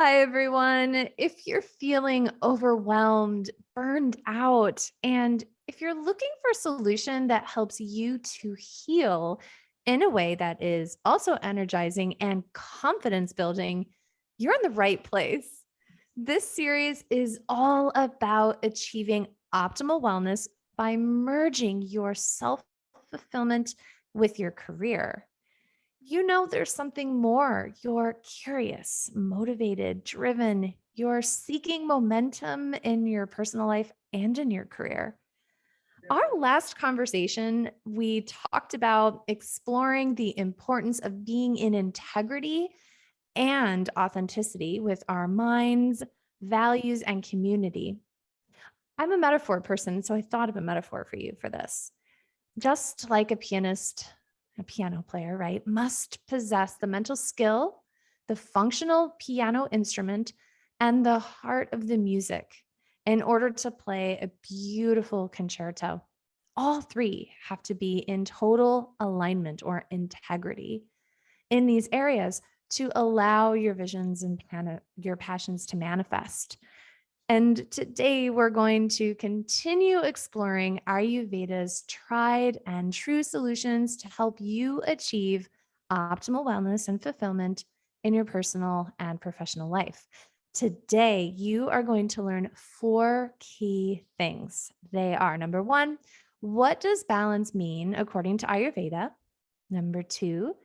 Hi, everyone. If you're feeling overwhelmed, burned out, and if you're looking for a solution that helps you to heal in a way that is also energizing and confidence building, you're in the right place. This series is all about achieving optimal wellness by merging your self fulfillment with your career. There's something more. You're curious, motivated, driven. You're seeking momentum in your personal life and in your career. Our last conversation, we talked about exploring the importance of being in integrity and authenticity with our minds, values, and community. I'm a metaphor person, so I thought of a metaphor for you for this. Just like a pianist, a piano player, right, must possess the mental skill, the functional piano instrument, and the heart of the music in order to play a beautiful concerto. All three have to be in total alignment or integrity in these areas to allow your visions and your passions to manifest. And today we're going to continue exploring Ayurveda's tried and true solutions to help you achieve optimal wellness and fulfillment in your personal and professional life. Today, you are going to learn 4 key things. They are number 1, what does balance mean according to Ayurveda? Number 2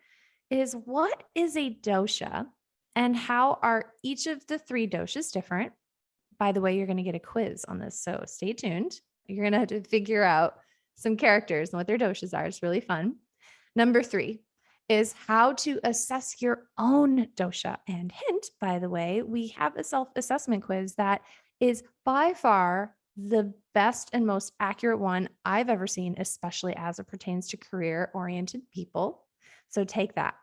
is what is a dosha and how are each of the 3 doshas different? By the way, you're going to get a quiz on this, so stay tuned. You're going to have to figure out some characters and what their doshas are. It's really fun. Number 3 is how to assess your own dosha. And hint, by the way, we have a self-assessment quiz that is by far the best and most accurate one I've ever seen, especially as it pertains to career-oriented people. So take that.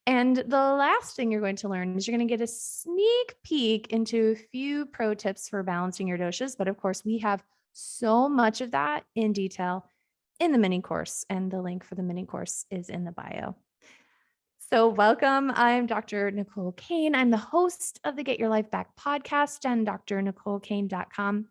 And the last thing you're going to learn is you're going to get a sneak peek into a few pro tips for balancing your doshas. But of course, we have so much of that in detail in the mini course, and the link for the mini course is in the bio. So welcome. I'm Dr. Nicole Cain. I'm the host of the Get Your Life Back podcast and drnicolecain.com.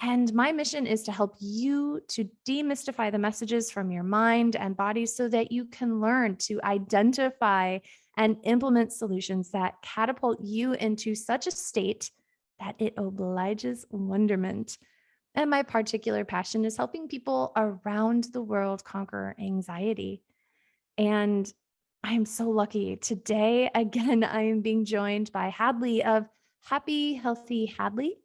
And my mission is to help you to demystify the messages from your mind and body so that you can learn to identify and implement solutions that catapult you into such a state that it obliges wonderment. And my particular passion is helping people around the world conquer anxiety. And I am so lucky. Today, again, I am being joined by Hadley of Happy Healthy Hadley.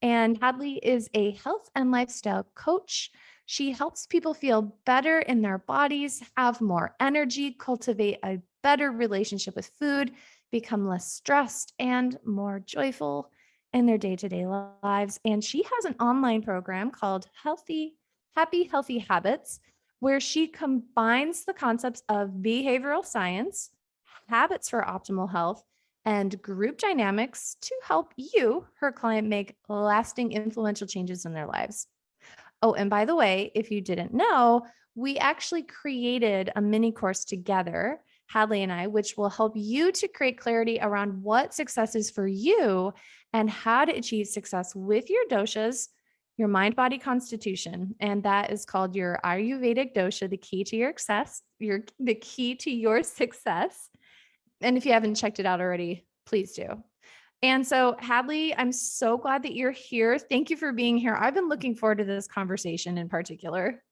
And Hadley is a health and lifestyle coach. She helps people feel better in their bodies, have more energy, cultivate a better relationship with food, become less stressed and more joyful in their day-to-day lives. And she has an online program called Happy Healthy Habits, where she combines the concepts of behavioral science, habits for optimal health, and group dynamics to help you, her client, make lasting influential changes in their lives. Oh, and by the way, if you didn't know, we actually created a mini course together, Hadley and I, which will help you to create clarity around what success is for you and how to achieve success with your doshas, your mind body constitution. And that is called your Ayurvedic dosha, the key to your the key to your success. And if you haven't checked it out already, please do. And so, Hadley, I'm so glad that you're here. Thank you for being here. I've been looking forward to this conversation in particular.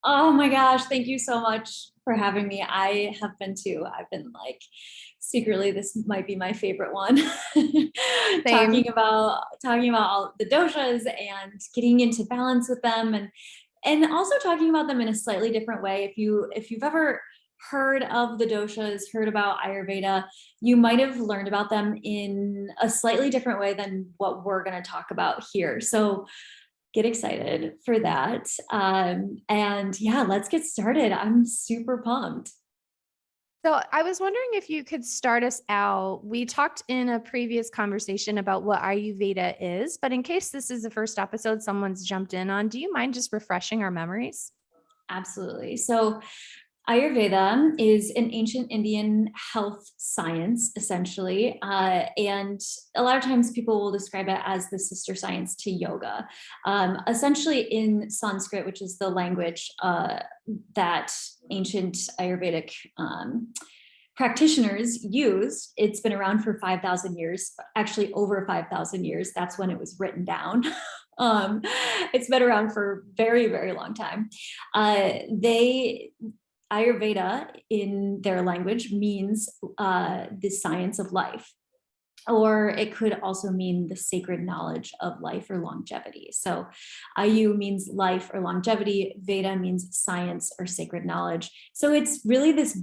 Oh my gosh, thank you so much for having me. I have been too. I've been like secretly this might be my favorite one. Same. talking about all the doshas and getting into balance with them and also talking about them in a slightly different way. If you've ever heard of the doshas, heard about Ayurveda, you might have learned about them in a slightly different way than what we're going to talk about here. So get excited for that. And yeah, let's get started. I'm super pumped. So, I was wondering if you could start us out. We talked in a previous conversation about what Ayurveda is, but in case this is the first episode someone's jumped in on, do you mind just refreshing our memories? Absolutely. So Ayurveda is an ancient Indian health science, essentially. And a lot of times people will describe it as the sister science to yoga. Essentially, in Sanskrit, which is the language that ancient Ayurvedic practitioners used, it's been around for 5,000 years, actually over 5,000 years. That's when it was written down. It's been around for a very, very long time. Ayurveda in their language means the science of life, or it could also mean the sacred knowledge of life or longevity. So Ayu means life or longevity, Veda means science or sacred knowledge. So it's really this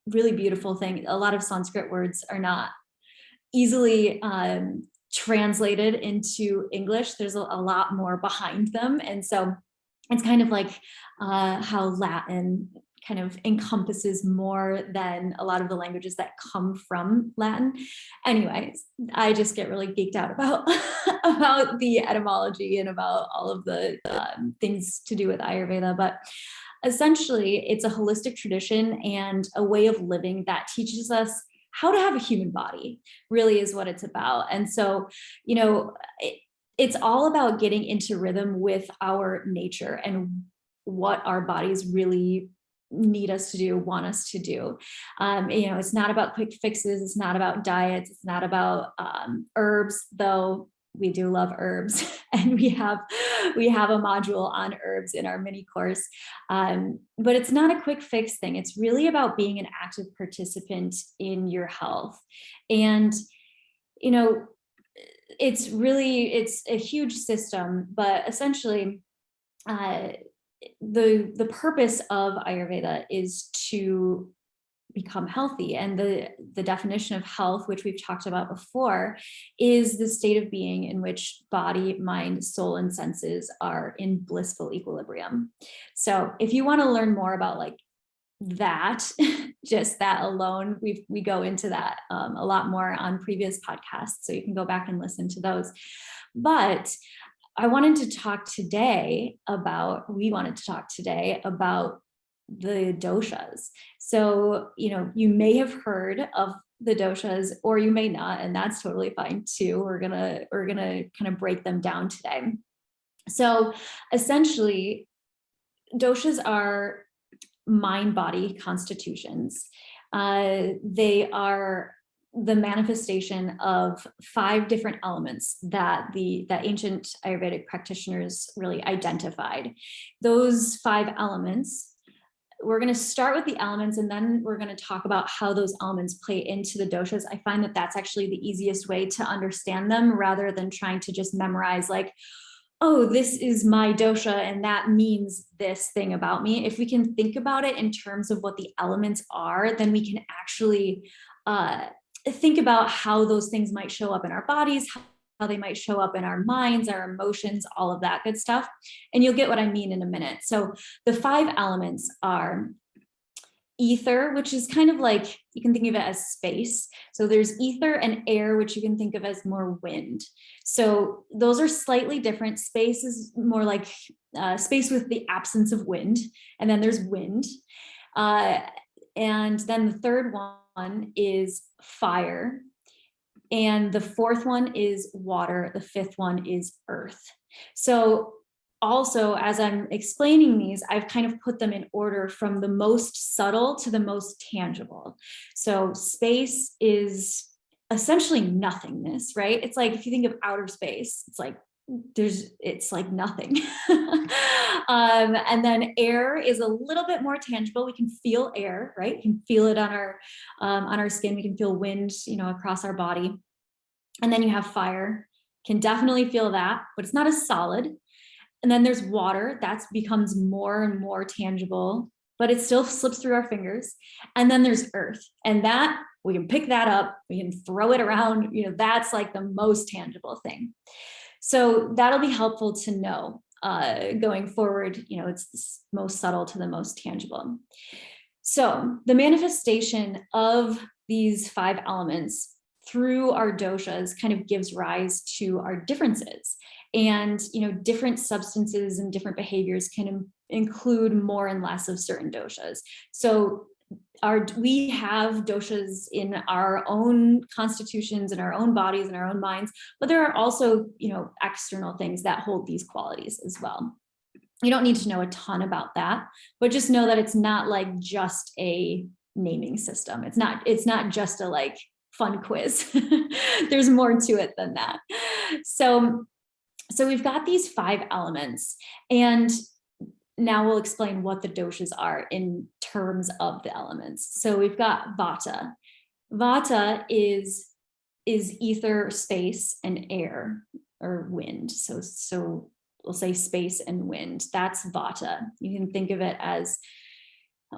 really beautiful thing. A lot of Sanskrit words are not easily translated into English. There's a lot more behind them. And so it's kind of like how Latin kind of encompasses more than a lot of the languages that come from Latin. Anyways, I just get really geeked out about about the etymology and about all of the things to do with Ayurveda. But essentially, it's a holistic tradition and a way of living that teaches us how to have a human body, really is what it's about. And so, you know, it's all about getting into rhythm with our nature and what our bodies really need us to do, want us to do. You know, it's not about quick fixes. It's not about diets. It's not about herbs, though we do love herbs. And we have a module on herbs in our mini course. But it's not a quick fix thing. It's really about being an active participant in your health. And, you know, it's a huge system, but essentially the purpose of Ayurveda is to become healthy. And the definition of health, which we've talked about before, is the state of being in which body, mind, soul, and senses are in blissful equilibrium. So if you want to learn more about like that, just that alone, we go into that a lot more on previous podcasts, so you can go back and listen to those. But we wanted to talk today about the doshas. So, you know, you may have heard of the doshas or you may not, and that's totally fine too. We're gonna kind of break them down today. So essentially, doshas are mind-body constitutions. They are the manifestation of 5 different elements that ancient Ayurvedic practitioners really identified. Those 5 elements, we're going to start with the elements and then we're going to talk about how those elements play into the doshas. I find that that's actually the easiest way to understand them rather than trying to just memorize like, oh, this is my dosha and that means this thing about me. If we can think about it in terms of what the elements are, then we can actually think about how those things might show up in our bodies, how they might show up in our minds, our emotions, all of that good stuff. And you'll get what I mean in a minute. So the 5 elements are ether, which is kind of like, you can think of it as space. So there's ether and air, which you can think of as more wind. So those are slightly different. Space is more like space with the absence of wind. And then there's wind. And then the third one is fire. And the 4th one is water. The 5th one is earth. So also, as I'm explaining these, I've kind of put them in order from the most subtle to the most tangible. So space is essentially nothingness, right? It's like, if you think of outer space, it's like nothing. And then air is a little bit more tangible. We can feel air, right? We can feel it on our skin. We can feel wind, across our body. And then you have fire, can definitely feel that, but it's not as solid. And then there's water, that becomes more and more tangible, but it still slips through our fingers. And then there's earth, and that we can pick that up, we can throw it around, that's like the most tangible thing. So that'll be helpful to know going forward, it's the most subtle to the most tangible. So the manifestation of these 5 elements through our doshas kind of gives rise to our differences. And, different substances and different behaviors can include more and less of certain doshas. So we have doshas in our own constitutions, in our own bodies, in our own minds, but there are also, external things that hold these qualities as well. You don't need to know a ton about that, but just know that it's not like just a naming system. It's not just a like fun quiz. There's more to it than that. So we've got these 5 elements, and now we'll explain what the doshas are in terms of the elements. So we've got Vata. Vata is ether, space, and air, or wind. So we'll say space and wind. That's Vata. You can think of it as,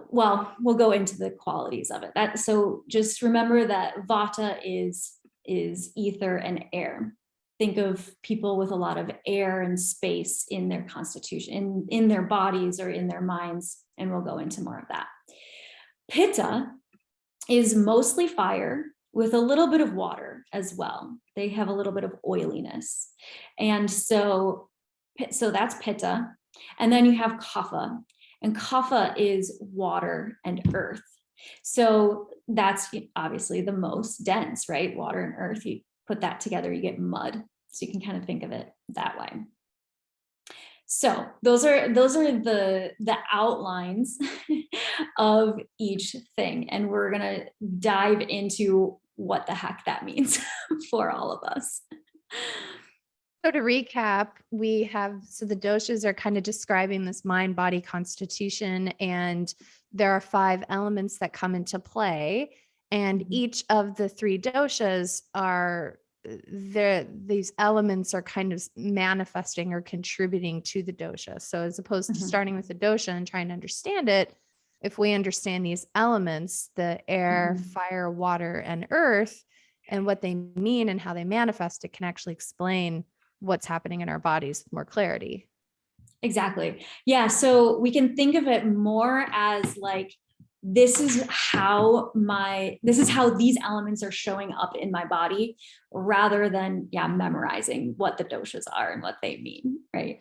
well, we'll go into the qualities of it. So just remember that Vata is ether and air. Think of people with a lot of air and space in their constitution, in their bodies or in their minds, and we'll go into more of that. Pitta is mostly fire with a little bit of water as well. They have a little bit of oiliness. And so that's Pitta. And then you have Kapha, and Kapha is water and earth. So that's obviously the most dense, right? Water and earth, you put that together, you get mud. So you can kind of think of it that way. So those are the outlines of each thing. And we're going to dive into what the heck that means for all of us. So to recap, the doshas are kind of describing this mind, body constitution, and there are 5 elements that come into play. And each of the 3 doshas are these elements are kind of manifesting or contributing to the dosha. So as opposed to starting with the dosha and trying to understand it, if we understand these elements, the air, fire, water, and earth, and what they mean and how they manifest, it can actually explain what's happening in our bodies with more clarity. Exactly. Yeah. So we can think of it more as like, this is how these elements are showing up in my body, rather than memorizing what the doshas are and what they mean. Right.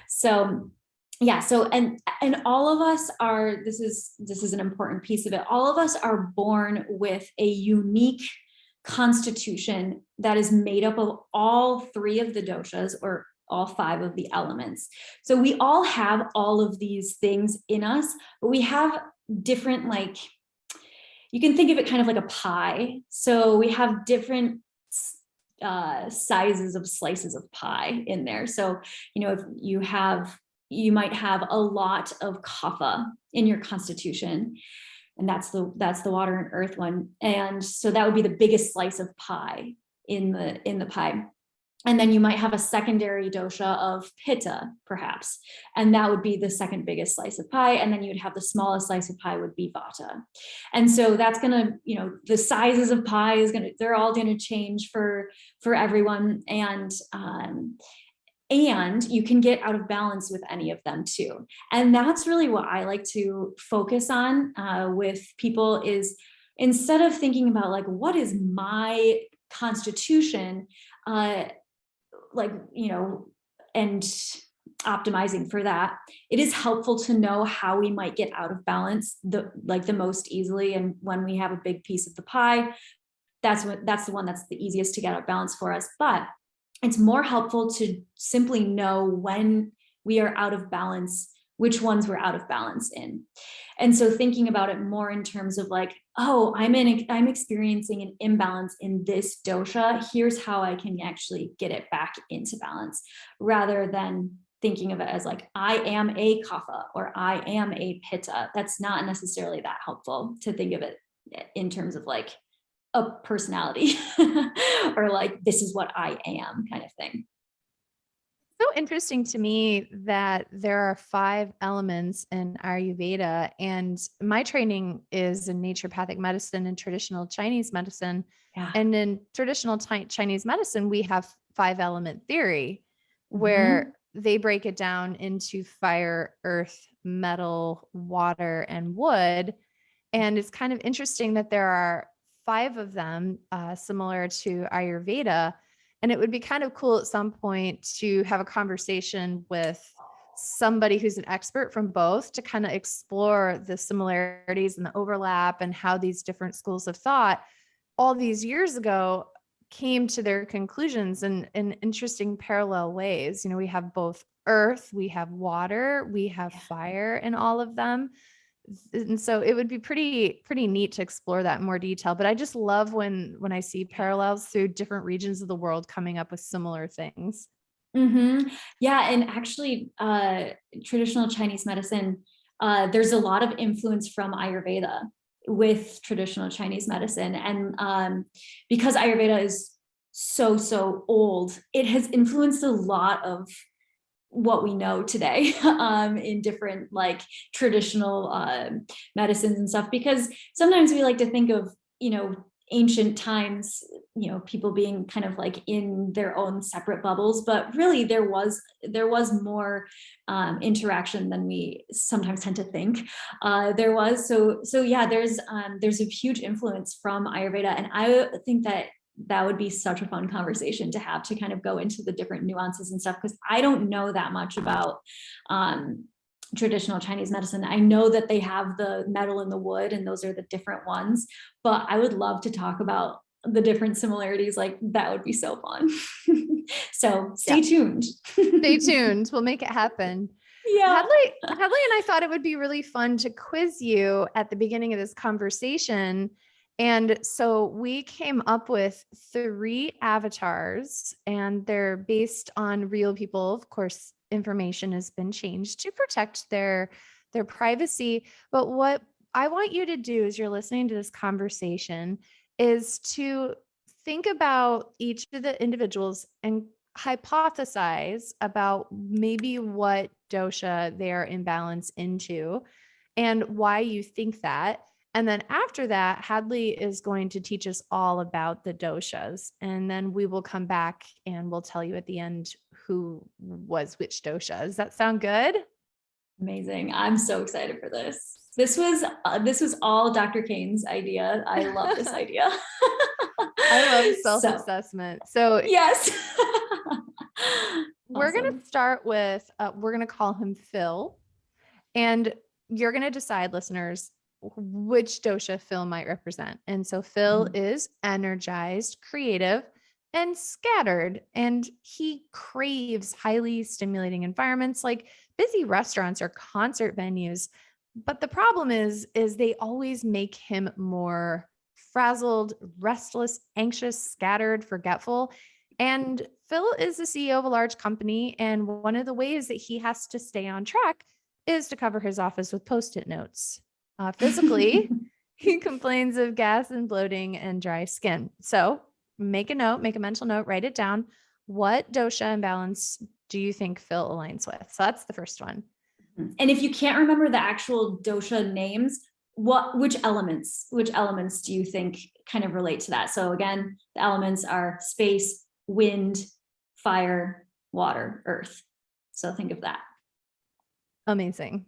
So and all of us are, this is an important piece of it. All of us are born with a unique constitution that is made up of all 3 of the doshas, or all 5 of the elements. So we all have all of these things in us, but we have different, like, you can think of it kind of like a pie. So we have different sizes of slices of pie in there. So, if you might have a lot of kapha in your constitution, and that's the water and earth one. And so that would be the biggest slice of pie in the pie. And then you might have a secondary dosha of pitta, perhaps, and that would be the second biggest slice of pie. And then you would have the smallest slice of pie would be vata. And so that's gonna, the sizes of pie they're all gonna change for everyone. And you can get out of balance with any of them too. And that's really what I like to focus on with people, is instead of thinking about like, what is my constitution, and optimizing for that, it is helpful to know how we might get out of balance the most easily. And when we have a big piece of the pie, that's the one that's the easiest to get out of balance for us. But it's more helpful to simply know when we are out of balance, which ones we're out of balance in. And so thinking about it more in terms of like, oh, I'm experiencing an imbalance in this dosha. Here's how I can actually get it back into balance, rather than thinking of it as like, I am a kapha or I am a pitta. That's not necessarily that helpful to think of it in terms of like a personality or like, this is what I am kind of thing. So interesting to me that there are 5 elements in Ayurveda, and my training is in naturopathic medicine and traditional Chinese medicine. Yeah. And in traditional Chinese medicine, we have 5 element theory, where they break it down into fire, earth, metal, water, and wood. And it's kind of interesting that there are 5 of them, similar to Ayurveda. And it would be kind of cool at some point to have a conversation with somebody who's an expert from both to kind of explore the similarities and the overlap and how these different schools of thought all these years ago came to their conclusions in interesting parallel ways. We have both earth, we have water, we have fire in all of them. And so it would be pretty neat to explore that in more detail. But I just love when I see parallels through different regions of the world coming up with similar things. Yeah, and actually, traditional Chinese medicine, there's a lot of influence from Ayurveda with traditional Chinese medicine, and because Ayurveda is so old, it has influenced a lot of what we know today in different like traditional medicines and stuff. Because sometimes we like to think of ancient times, people being kind of like in their own separate bubbles, but really there was more interaction than we sometimes tend to think there was. So yeah, there's a huge influence from Ayurveda, and I think that would be such a fun conversation to have, to kind of go into the different nuances and stuff, because I don't know that much about traditional Chinese medicine. I know that they have the metal and the wood, and those are the different ones, but I would love to talk about the different similarities. Like, that would be so fun. So stay tuned. Stay tuned. We'll make it happen. Yeah. Hadley and I thought it would be really fun to quiz you at the beginning of this conversation. And so we came up with 3 avatars, and they're based on real people. Of course, information has been changed to protect their privacy. But what I want you to do as you're listening to this conversation is to think about each of the individuals and hypothesize about maybe what dosha they are imbalanced into and why you think that. And then after that, Hadley is going to teach us all about the doshas. And then we will come back and we'll tell you at the end who was which dosha. Does that sound good? Amazing. I'm so excited for this. This was all Dr. Cain's idea. I love this idea. I love self-assessment. So yes. We're going to start with, we're going to call him Phil. And you're going to decide, listeners, which dosha Phil might represent. And so Phil is energized, creative, and scattered. And he craves highly stimulating environments like busy restaurants or concert venues. But the problem is they always make him more frazzled, restless, anxious, scattered, forgetful. And Phil is the CEO of a large company. And one of the ways that he has to stay on track is to cover his office with Post-it notes. Physically, he complains of gas and bloating and dry skin. So make a mental note, write it down. What dosha imbalance do you think Phil aligns with? So that's the first one. And if you can't remember the actual dosha names, which elements do you think kind of relate to that? So again, the elements are space, wind, fire, water, earth. So think of that. Amazing.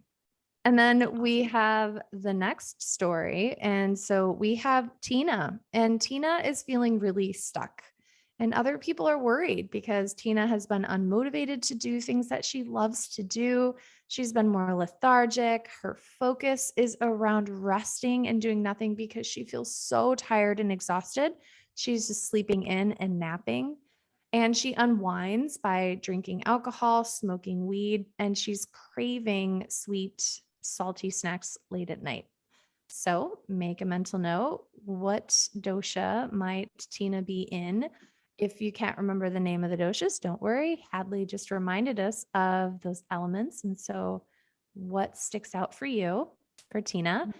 And then we have the next story. And so we have Tina, and Tina is feeling really stuck. And other people are worried because Tina has been unmotivated to do things that she loves to do. She's been more lethargic. Her focus is around resting and doing nothing because she feels so tired and exhausted. She's just sleeping in and napping. And she unwinds by drinking alcohol, smoking weed, and she's craving sweet, salty snacks late at night. So make a mental note. What dosha might Tina be in? If you can't remember the name of the doshas, don't worry. Hadley just reminded us of those elements. And so what sticks out for you for Tina?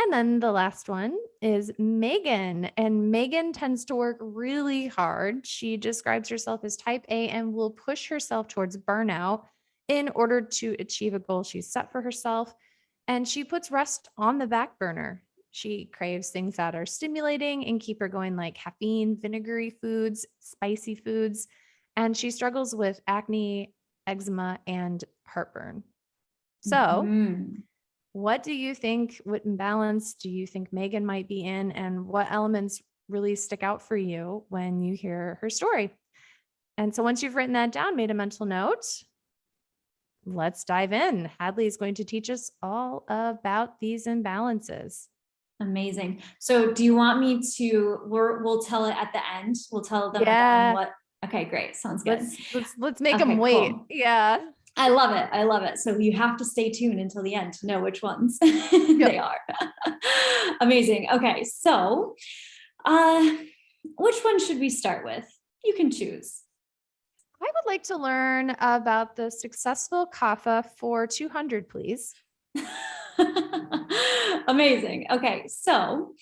And then the last one is Megan. And Megan tends to work really hard. She describes herself as type A and will push herself towards burnout in order to achieve a goal she's set for herself. And she puts rest on the back burner. She craves things that are stimulating and keep her going, like caffeine, vinegary foods, spicy foods. And she struggles with acne, eczema, and heartburn. So what do you think, what imbalance do you think Megan might be in, and what elements really stick out for you when you hear her story? And so once you've written that down, made a mental note, let's dive in. Hadley is going to teach us all about these imbalances. Amazing. So do you want me to, we'll tell it at the end. We'll tell them at the end Yeah. what, okay, great. Sounds good. Let's make them Okay, wait. cool. Yeah. I love it. I love it. So you have to stay tuned until the end to know which ones they are. Amazing. Okay. So, which one should we start with? You can choose. I would like to learn about the successful Kapha for 200, please. Amazing. Okay. So,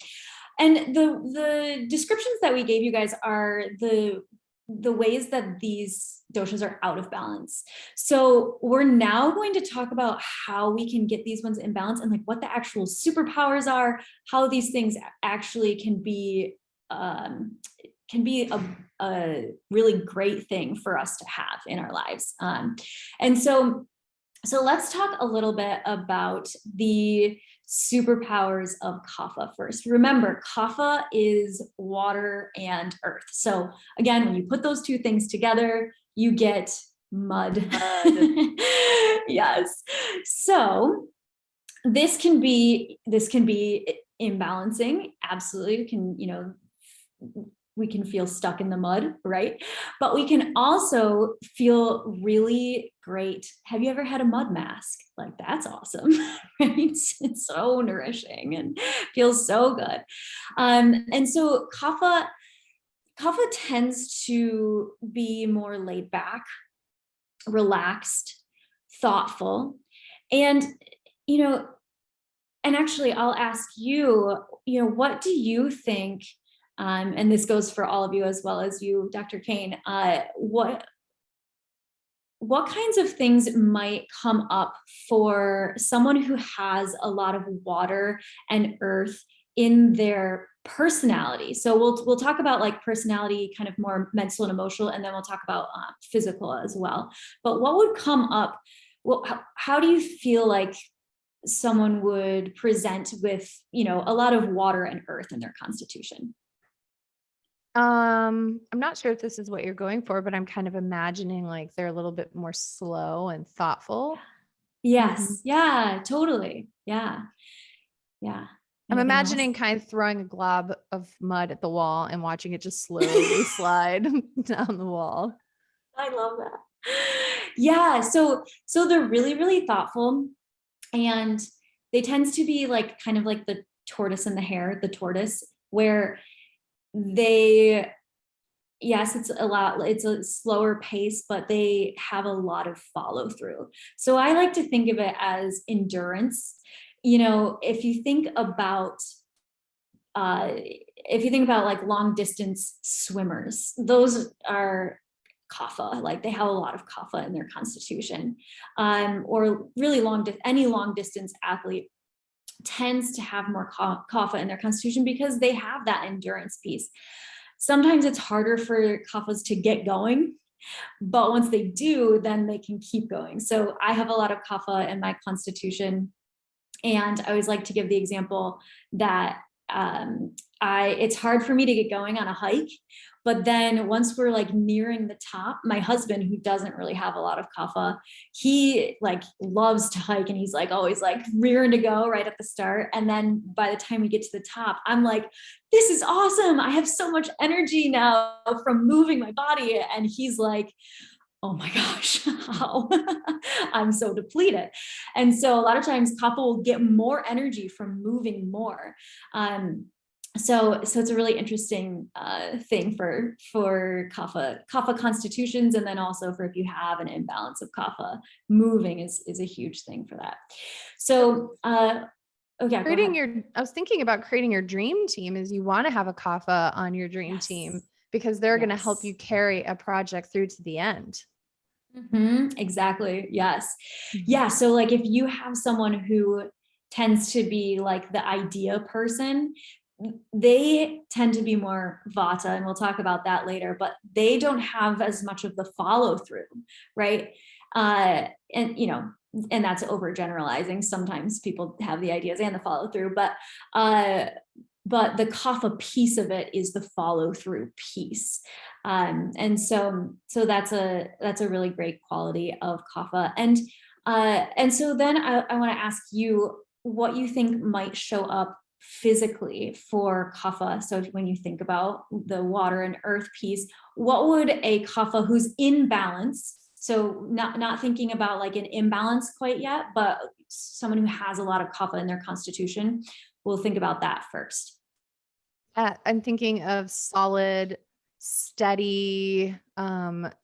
and the descriptions that we gave you guys are the ways that these doshas are out of balance. So we're now going to talk about how we can get these ones in balance and like what the actual superpowers are, how these things actually can be a really great thing for us to have in our lives. And so let's talk a little bit about the superpowers of Kapha first. Remember, Kapha is water and earth. So again, when you put those two things together, you get mud. Yes. So this can be imbalancing. Absolutely. We can feel stuck in the mud, right? But we can also feel really great. Have you ever had a mud mask? Like, that's awesome, right? It's so nourishing and feels so good. And so Kapha tends to be more laid back, relaxed, thoughtful. And, and actually I'll ask you, what do you think, and this goes for all of you as well as you, Dr. Cain, what kinds of things might come up for someone who has a lot of water and earth in their personality? So we'll talk about like personality, kind of more mental and emotional, and then we'll talk about physical as well. But what would come up? Well, how do you feel like someone would present with, a lot of water and earth in their constitution? I'm not sure if this is what you're going for, but I'm kind of imagining like they're a little bit more slow and thoughtful. Yes. Yeah, totally. Yeah. Yeah. I'm Anything else? imagining kind of throwing a glob of mud at the wall and watching it just slowly slide down the wall. I love that. Yeah. So they're really, really thoughtful, and they tend to be like kind of like the tortoise and the hare, the tortoise, where they, yes, it's a slower pace, but they have a lot of follow through. So I like to think of it as endurance. If you think about like long distance swimmers, those are Kapha, like they have a lot of Kapha in their constitution, or really any long distance athlete tends to have more Kapha in their constitution because they have that endurance piece. Sometimes it's harder for Kaphas to get going, but once they do, then they can keep going. So I have a lot of Kapha in my constitution, and I always like to give the example that it's hard for me to get going on a hike, but then once we're like nearing the top, my husband, who doesn't really have a lot of Kapha, he like loves to hike, and he's like always like rearing to go right at the start. And then by the time we get to the top, I'm like, this is awesome. I have so much energy now from moving my body. And he's like, oh my gosh, how? I'm so depleted. And so a lot of times Kapha will get more energy from moving more. So it's a really interesting thing for Kapha constitutions, and then also for if you have an imbalance of Kapha, moving is a huge thing for that. So okay, go ahead. I was thinking about creating your dream team. Is you want to have a Kapha on your dream team because they're going to help you carry a project through to the end. Exactly. Yes. Yeah. So like if you have someone who tends to be like the idea person, they tend to be more Vata, and we'll talk about that later, but they don't have as much of the follow through, right? And that's overgeneralizing. Sometimes people have the ideas and the follow through, but the Kapha piece of it is the follow through piece. And so that's a really great quality of Kapha. And And so then I want to ask you what you think might show up physically for kapha. So when you think about the water and earth piece, what would a kapha who's in balance, so not thinking about like an imbalance quite yet, but someone who has a lot of kapha in their constitution, we'll think about that first. I'm thinking of solid, steady, that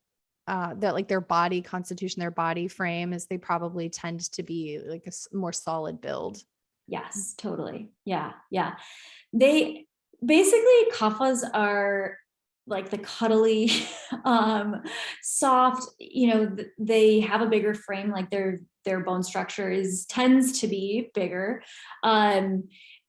like their body constitution, their body frame is they probably tend to be like a more solid build. Yes, totally. Yeah, yeah. They basically kaphas are like the cuddly, soft, they have a bigger frame, like their bone structure tends to be bigger. Um,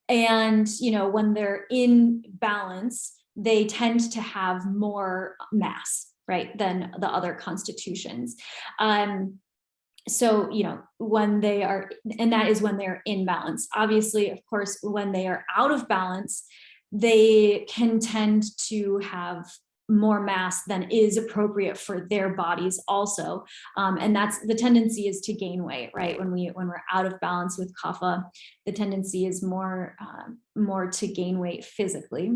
and when they're in balance, they tend to have more mass, right, than the other constitutions. So when they are, and that is when they're in balance. Obviously, of course, when they are out of balance, they can tend to have more mass than is appropriate for their bodies also. And that's the tendency is to gain weight, right? When we're out of balance with kapha, the tendency is more to gain weight physically.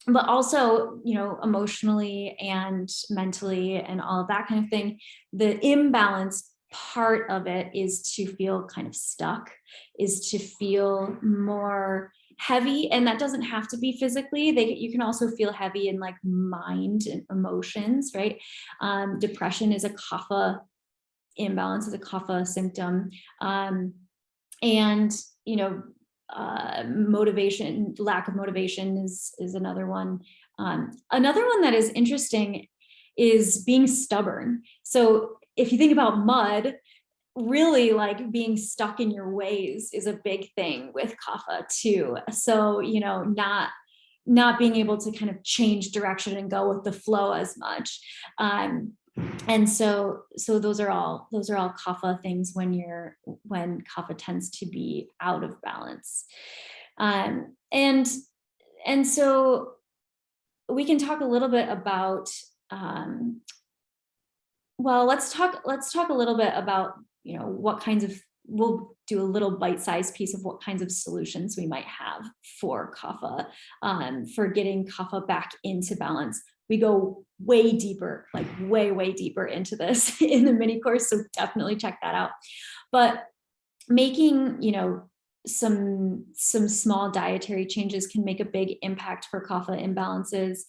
But also, emotionally and mentally and all of that kind of thing, the imbalance part of it is to feel kind of stuck, is to feel more heavy. And that doesn't have to be physically. You can also feel heavy in like mind and emotions, right? Depression is a kapha imbalance, is a kapha symptom. And motivation, lack of motivation is another one. Another one that is interesting is being stubborn. So if you think about mud, really like being stuck in your ways is a big thing with kapha too. So not being able to kind of change direction and go with the flow as much. And so those are all kapha things when kapha tends to be out of balance. And so we can talk a little bit about well, let's talk a little bit about what kinds of, we'll do a little bite-sized piece of what kinds of solutions we might have for kapha, for getting kapha back into balance. We go way deeper, like way deeper into this in the mini course, so definitely check that out. But making some small dietary changes can make a big impact for kapha imbalances,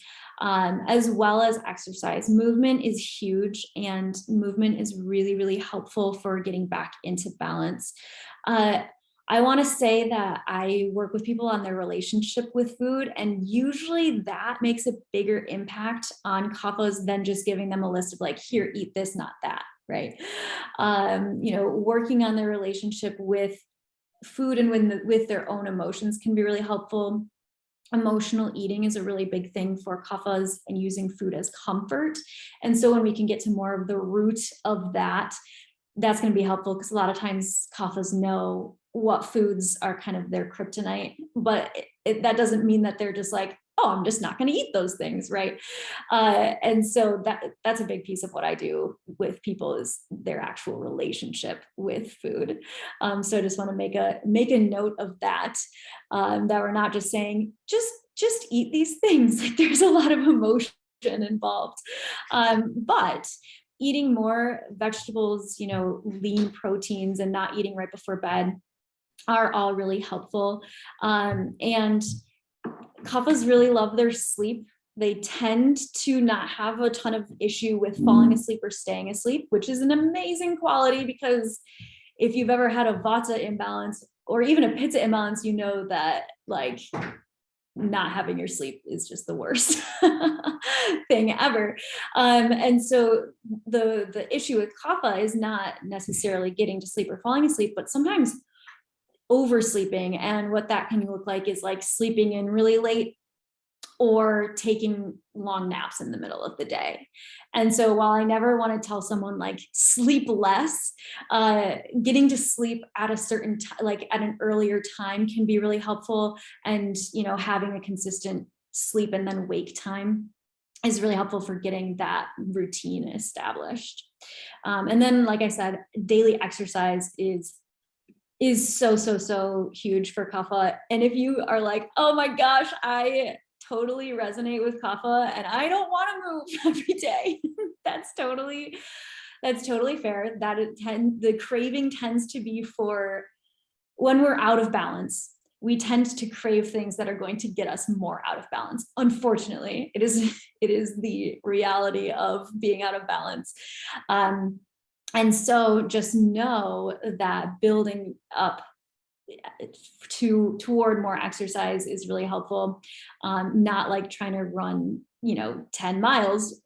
as well as exercise. Movement is huge, and movement is really helpful for getting back into balance. I want to say that I work with people on their relationship with food, and usually that makes a bigger impact on kaphas than just giving them a list of like, here, eat this, not that, right? Working on their relationship with food and with their own emotions can be really helpful. Emotional eating is a really big thing for kaphas, and using food as comfort. And so when we can get to more of the root of that, that's going to be helpful, because a lot of times kaphas know what foods are kind of their kryptonite, but that doesn't mean that they're just like, oh, I'm just not going to eat those things, right? And so that's a big piece of what I do with people, is their actual relationship with food. So I just want to make a note of that, that we're not just saying just eat these things. Like there's a lot of emotion involved, but eating more vegetables, lean proteins, and not eating right before bed are all really helpful. And kaphas really love their sleep. They tend to not have a ton of issue with falling asleep or staying asleep, which is an amazing quality, because if you've ever had a vata imbalance or even a pitta imbalance, you know that like not having your sleep is just the worst thing ever. And so the issue with kapha is not necessarily getting to sleep or falling asleep, but sometimes oversleeping. And what that can look like is like sleeping in really late or taking long naps in the middle of the day. And so while I never want to tell someone like sleep less, getting to sleep at a certain like at an earlier time can be really helpful. And having a consistent sleep and then wake time is really helpful for getting that routine established. And then, like I said, daily exercise is so huge for Kapha. And if you are like, oh my gosh, I totally resonate with Kapha and I don't want to move every day, that's totally fair. The craving tends to be for when we're out of balance. We tend to crave things that are going to get us more out of balance. Unfortunately, it is the reality of being out of balance. And so just know that building up toward more exercise is really helpful. Not like trying to run, 10 miles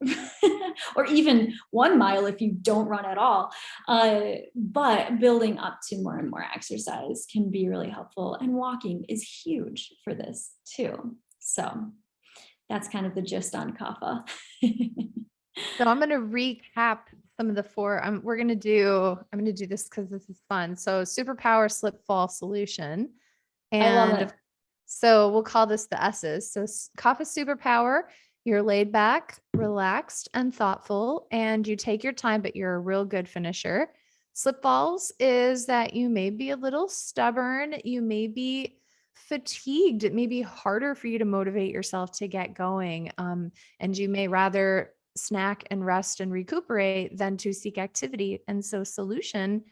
or even 1 mile if you don't run at all. But building up to more and more exercise can be really helpful. And walking is huge for this too. So that's kind of the gist on Kapha. So I'm going to recap some of the four. I'm going to do this because this is fun. So superpower, slip, fall, solution. I love And it. so we'll call this the S's. So Kapha superpower, you're laid back, relaxed, and thoughtful, and you take your time, but you're a real good finisher. Slip falls is that you may be a little stubborn. You may be fatigued. It may be harder for you to motivate yourself to get going. And you may rather snack and rest and recuperate than to seek activity. And so solution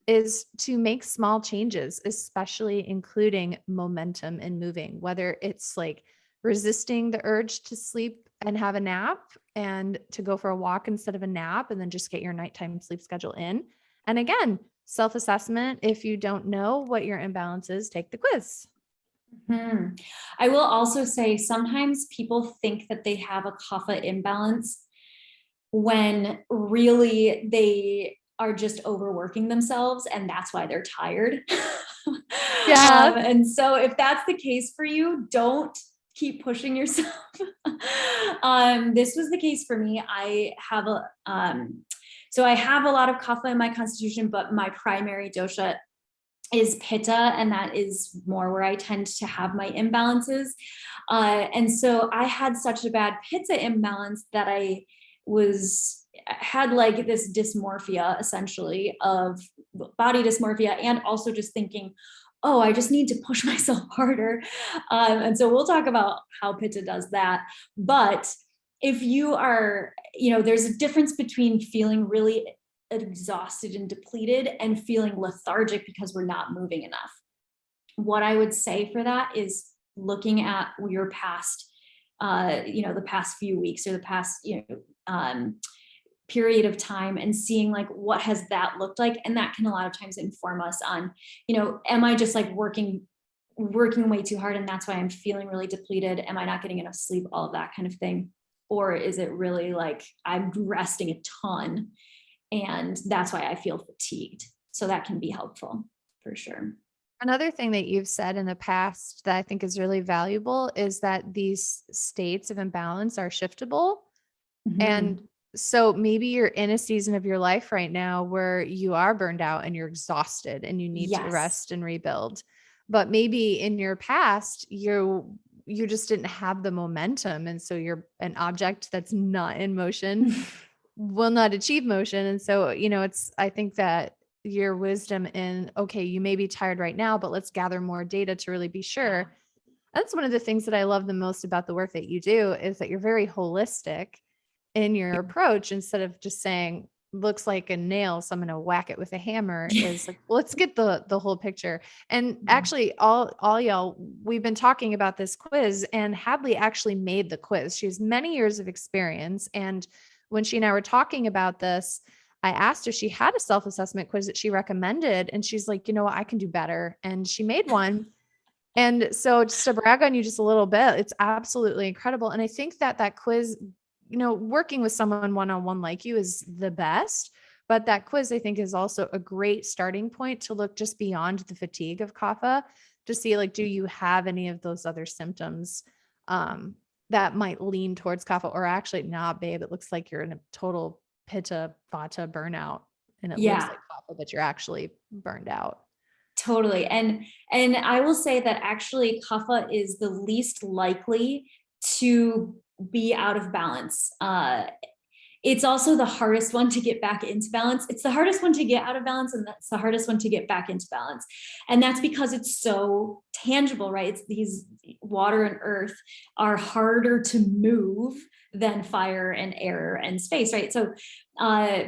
is to make small changes, especially including momentum and moving, whether it's like resisting the urge to sleep and have a nap and to go for a walk instead of a nap and then just get your nighttime sleep schedule in. And again, self-assessment. If you don't know what your imbalance is, take the quiz. I will also say sometimes people think that they have a Kapha imbalance when really they are just overworking themselves and that's why they're tired. Yeah. And so if that's the case for you, don't keep pushing yourself. This was the case for me. I have I have a lot of Kapha in my constitution, but my primary dosha is Pitta, and that is more where I tend to have my imbalances. And so I had such a bad Pitta imbalance that I had like this dysmorphia, essentially, of body dysmorphia, and also just thinking, oh, I just need to push myself harder. And so we'll talk about how Pitta does that. But if you are, there's a difference between feeling really exhausted and depleted and feeling lethargic because we're not moving enough. What I would say for that is looking at your past, the past few weeks or the past, period of time and seeing like what has that looked like, and that can a lot of times inform us on, am I just like working way too hard and that's why I'm feeling really depleted? Am I not getting enough sleep? All of that kind of thing. Or is it really like I'm resting a ton and that's why I feel fatigued? So that can be helpful for sure. Another thing that you've said in the past that I think is really valuable is that these states of imbalance are shiftable. And so maybe you're in a season of your life right now where you are burned out and you're exhausted and you need to rest and rebuild. But maybe in your past, you just didn't have the momentum. And so you're an object that's not in motion will not achieve motion. And so, I think that your wisdom in, okay, you may be tired right now, but let's gather more data to really be sure. That's one of the things that I love the most about the work that you do is that you're very holistic in your approach. Instead of just saying, looks like a nail, so I'm going to whack it with a hammer, is like, let's get the whole picture. And actually all y'all, we've been talking about this quiz, and Hadley actually made the quiz. She has many years of experience. And when she and I were talking about this, I asked her, she had a self-assessment quiz that she recommended. And she's like, I can do better. And she made one. And so just to brag on you just a little bit, it's absolutely incredible. And I think that quiz, working with someone one-on-one like you is the best, but that quiz I think is also a great starting point to look just beyond the fatigue of Kapha to see, like, do you have any of those other symptoms that might lean towards Kapha, or actually, nah, babe, it looks like you're in a total Pitta Vata burnout and it looks like Kapha, but you're actually burned out. Totally. And I will say that actually Kapha is the least likely to be out of balance. it's also the hardest one to get back into balance. It's the hardest one to get out of balance, and that's the hardest one to get back into balance. And that's because it's so tangible, right? It's these water and earth are harder to move than fire and air and space, right? So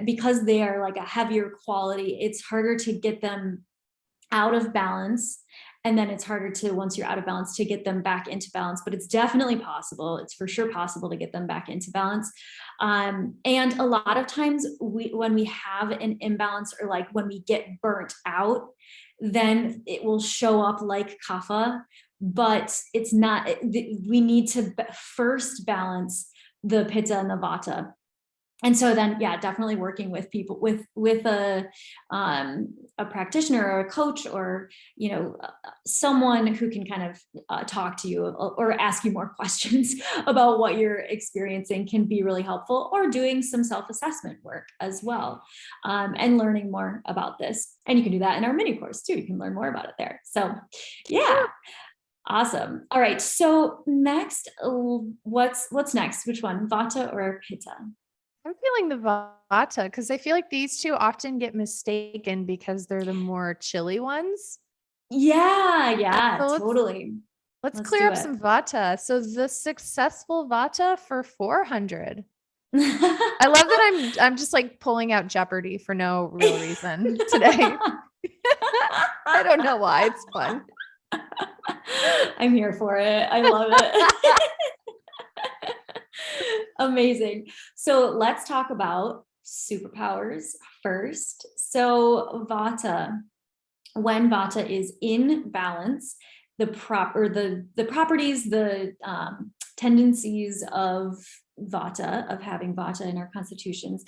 because they are like a heavier quality, it's harder to get them out of balance. And then it's harder to, once you're out of balance, to get them back into balance. But it's definitely possible. It's for sure possible to get them back into balance. And a lot of times when we have an imbalance, or like when we get burnt out, then it will show up like kapha, but it's not. We need to first balance the pitta and the vata. And so then, yeah, definitely working with people with a practitioner or a coach, or, you know, someone who can kind of talk to you or ask you more questions about what you're experiencing can be really helpful, or doing some self-assessment work as well, and learning more about this. And you can do that in our mini course too. You can learn more about it there. So yeah. Awesome. All right. So next, what's next? Which one? Vata or pitta? I'm feeling the Vata because I feel like these two often get mistaken because they're the more chilly ones. Yeah, So totally. let's Let's clear do up it. some Vata. So the successful Vata for 400. I love that I'm just like pulling out Jeopardy for no real reason today. I don't know why. It's fun. I'm here for it. I love it. Amazing. So let's talk about superpowers first. So Vata, when Vata is in balance, the properties, the tendencies of Vata, of having Vata in our constitutions,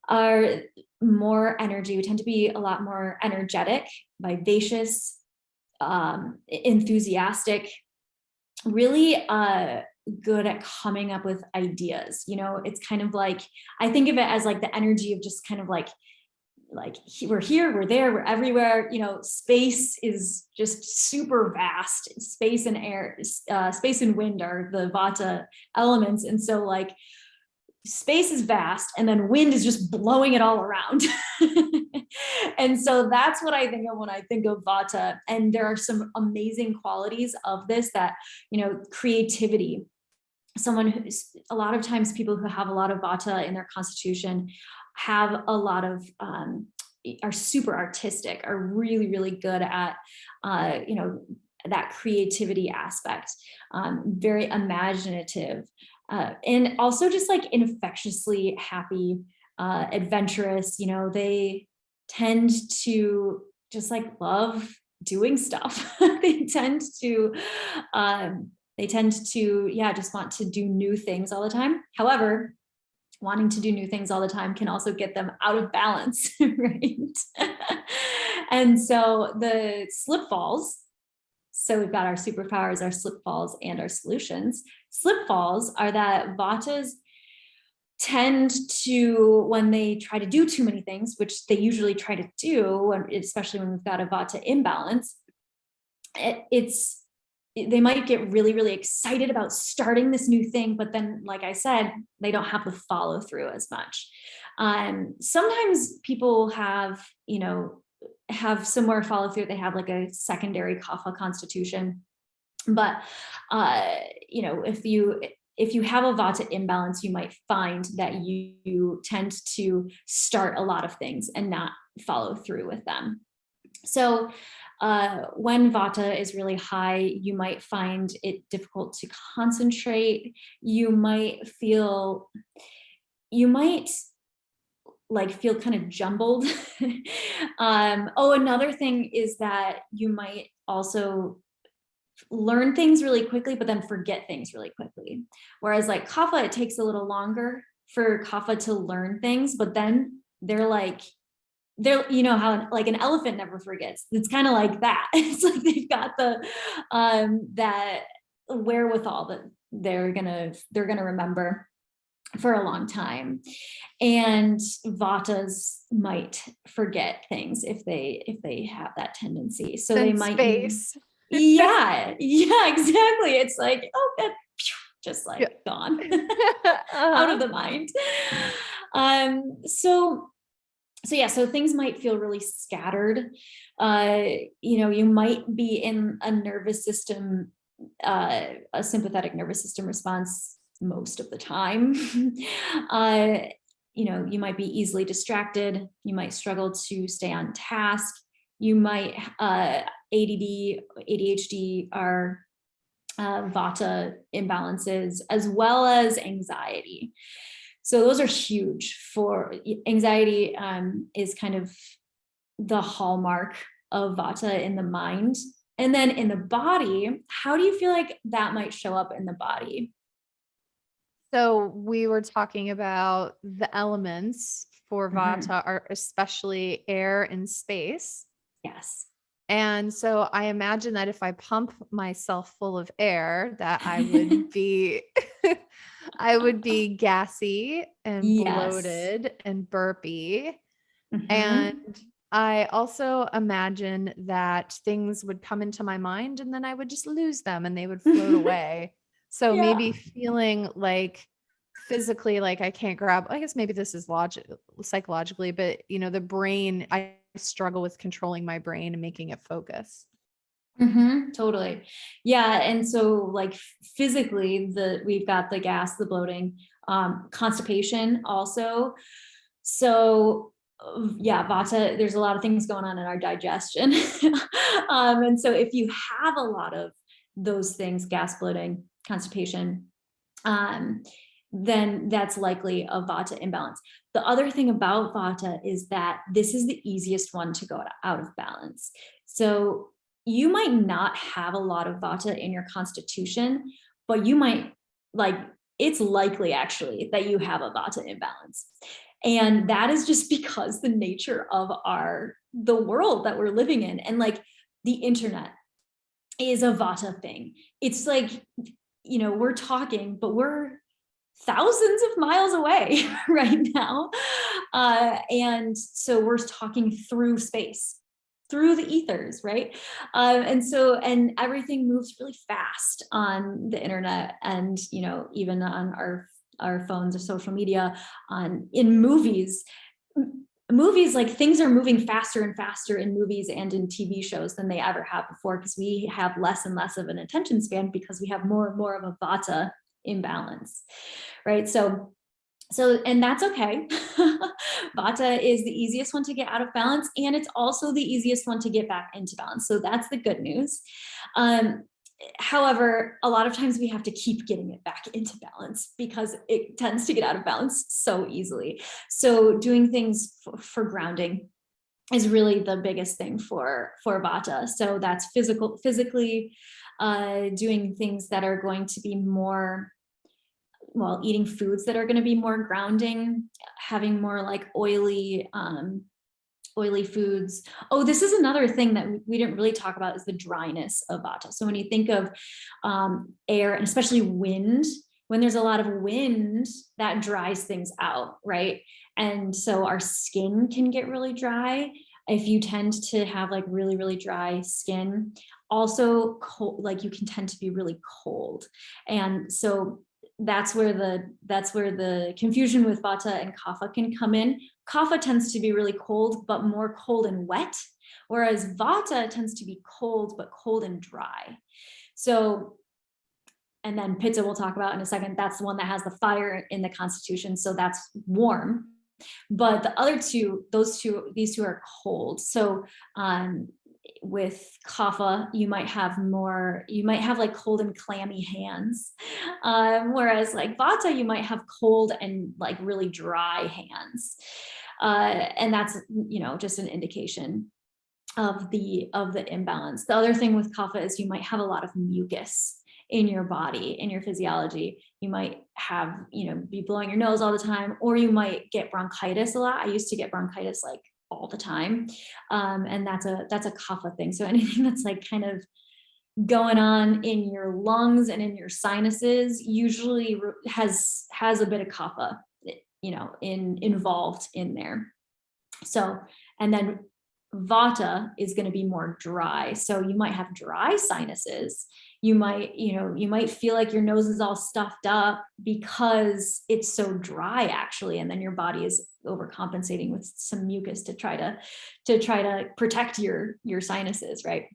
are more energy. We tend to be a lot more energetic, vivacious, enthusiastic, really good at coming up with ideas. You know, it's kind of like, I think of it as like the energy of just kind of like we're here, we're there, we're everywhere. You know, space is just super vast. Space and air, space and wind are the Vata elements. And so like space is vast, and then wind is just blowing it all around. And so that's what I think of when I think of Vata. And there are some amazing qualities of this that, you know, creativity. Someone who's, a lot of times people who have a lot of Vata in their constitution have a lot of, are super artistic, are really, really good at, you know, that creativity aspect, very imaginative, and also just like infectiously happy, adventurous. You know, they tend to just like love doing stuff. They tend to, yeah, just want to do new things all the time. However, wanting to do new things all the time can also get them out of balance, right? And so the slip falls. So we've got our superpowers, our slip falls, and our solutions. Slip falls are that Vatas tend to, when they try to do too many things, which they usually try to do, especially when we've got a Vata imbalance, they might get really, really excited about starting this new thing, but then, like I said, they don't have the follow through as much. Sometimes people have, you know, have some more follow through. They have like a secondary kapha constitution, but you know, if you have a Vata imbalance, you might find that you tend to start a lot of things and not follow through with them. So when Vata is really high, you might find it difficult to concentrate. You might like feel kind of jumbled. Another thing is that you might also learn things really quickly, but then forget things really quickly. Whereas like Kapha, it takes a little longer for Kapha to learn things, but then you know how like an elephant never forgets. It's kind of like that. It's like they've got the that wherewithal that they're gonna remember for a long time. And Vatas might forget things if they have that tendency. So they might space. yeah, exactly. It's like, oh, good. just like Yeah. gone out of Uh-huh. the mind. So things might feel really scattered. You might be in a nervous system, a sympathetic nervous system response most of the time. uh, you might be easily distracted. You might struggle to stay on task. You might, ADD, ADHD are Vata imbalances, as well as anxiety. So those are huge for anxiety, is kind of the hallmark of Vata in the mind. And then in the body, how do you feel like that might show up in the body? So we were talking about the elements for Mhm. Vata are especially air and space. Yes. And so I imagine that if I pump myself full of air, that I would be I would be gassy and Yes. bloated and burpy. And Mhm. I also imagine that things would come into my mind and then I would just lose them and they would float away. So Yeah. maybe feeling like physically like I can't grab, I guess maybe this is logic psychologically, but the brain, I struggle with controlling my brain and making it focus. Totally. Yeah. And so like physically, we've got the gas, the bloating, constipation also. So yeah, Vata, there's a lot of things going on in our digestion. And so if you have a lot of those things, gas, bloating, constipation, um, then that's likely a Vata imbalance. The other thing about Vata is that this is the easiest one to go out of balance. So you might not have a lot of Vata in your constitution, but you might, like, it's likely actually that you have a Vata imbalance. And that is just because the nature of the world that we're living in, and like the internet is a Vata thing. It's like, we're talking, but we're thousands of miles away right now. And so we're talking through space, through the ethers, right? And everything moves really fast on the internet, and even on our phones or social media, in movies. Movies, like, things are moving faster and faster in movies and in TV shows than they ever have before, because we have less and less of an attention span, because we have more and more of a Vata imbalance, right? And that's okay. Vata is the easiest one to get out of balance, and it's also the easiest one to get back into balance. So that's the good news. However, a lot of times we have to keep getting it back into balance, because it tends to get out of balance so easily. So doing things for grounding is really the biggest thing for Vata. So that's physically, doing things that are going to be more, well, eating foods that are going to be more grounding, having more like oily foods. Oh, this is another thing that we didn't really talk about, is the dryness of Vata. So when you think of air, and especially wind, when there's a lot of wind, that dries things out, right? And so our skin can get really dry if you tend to have like really, really dry skin. Also cold, like you can tend to be really cold. And so that's where the confusion with Vata and Kapha can come in. Kapha tends to be really cold, but more cold and wet, whereas Vata tends to be cold, but cold and dry. So, and then Pitta we'll talk about in a second. That's the one that has the fire in the constitution, so that's warm. But the other two, these two are cold. So with Kapha, you might have like cold and clammy hands. Whereas like Vata, you might have cold and like really dry hands. And that's, just an indication of the imbalance. The other thing with Kapha is you might have a lot of mucus in your body, in your physiology. You might have, be blowing your nose all the time, or you might get bronchitis a lot. I used to get bronchitis like all the time. And that's a Kapha thing. So anything that's like kind of going on in your lungs and in your sinuses usually has a bit of Kapha, involved in there. So, and then Vata is going to be more dry. So you might have dry sinuses You might, you might feel like your nose is all stuffed up because it's so dry actually. And then your body is overcompensating with some mucus to try to protect your sinuses, right?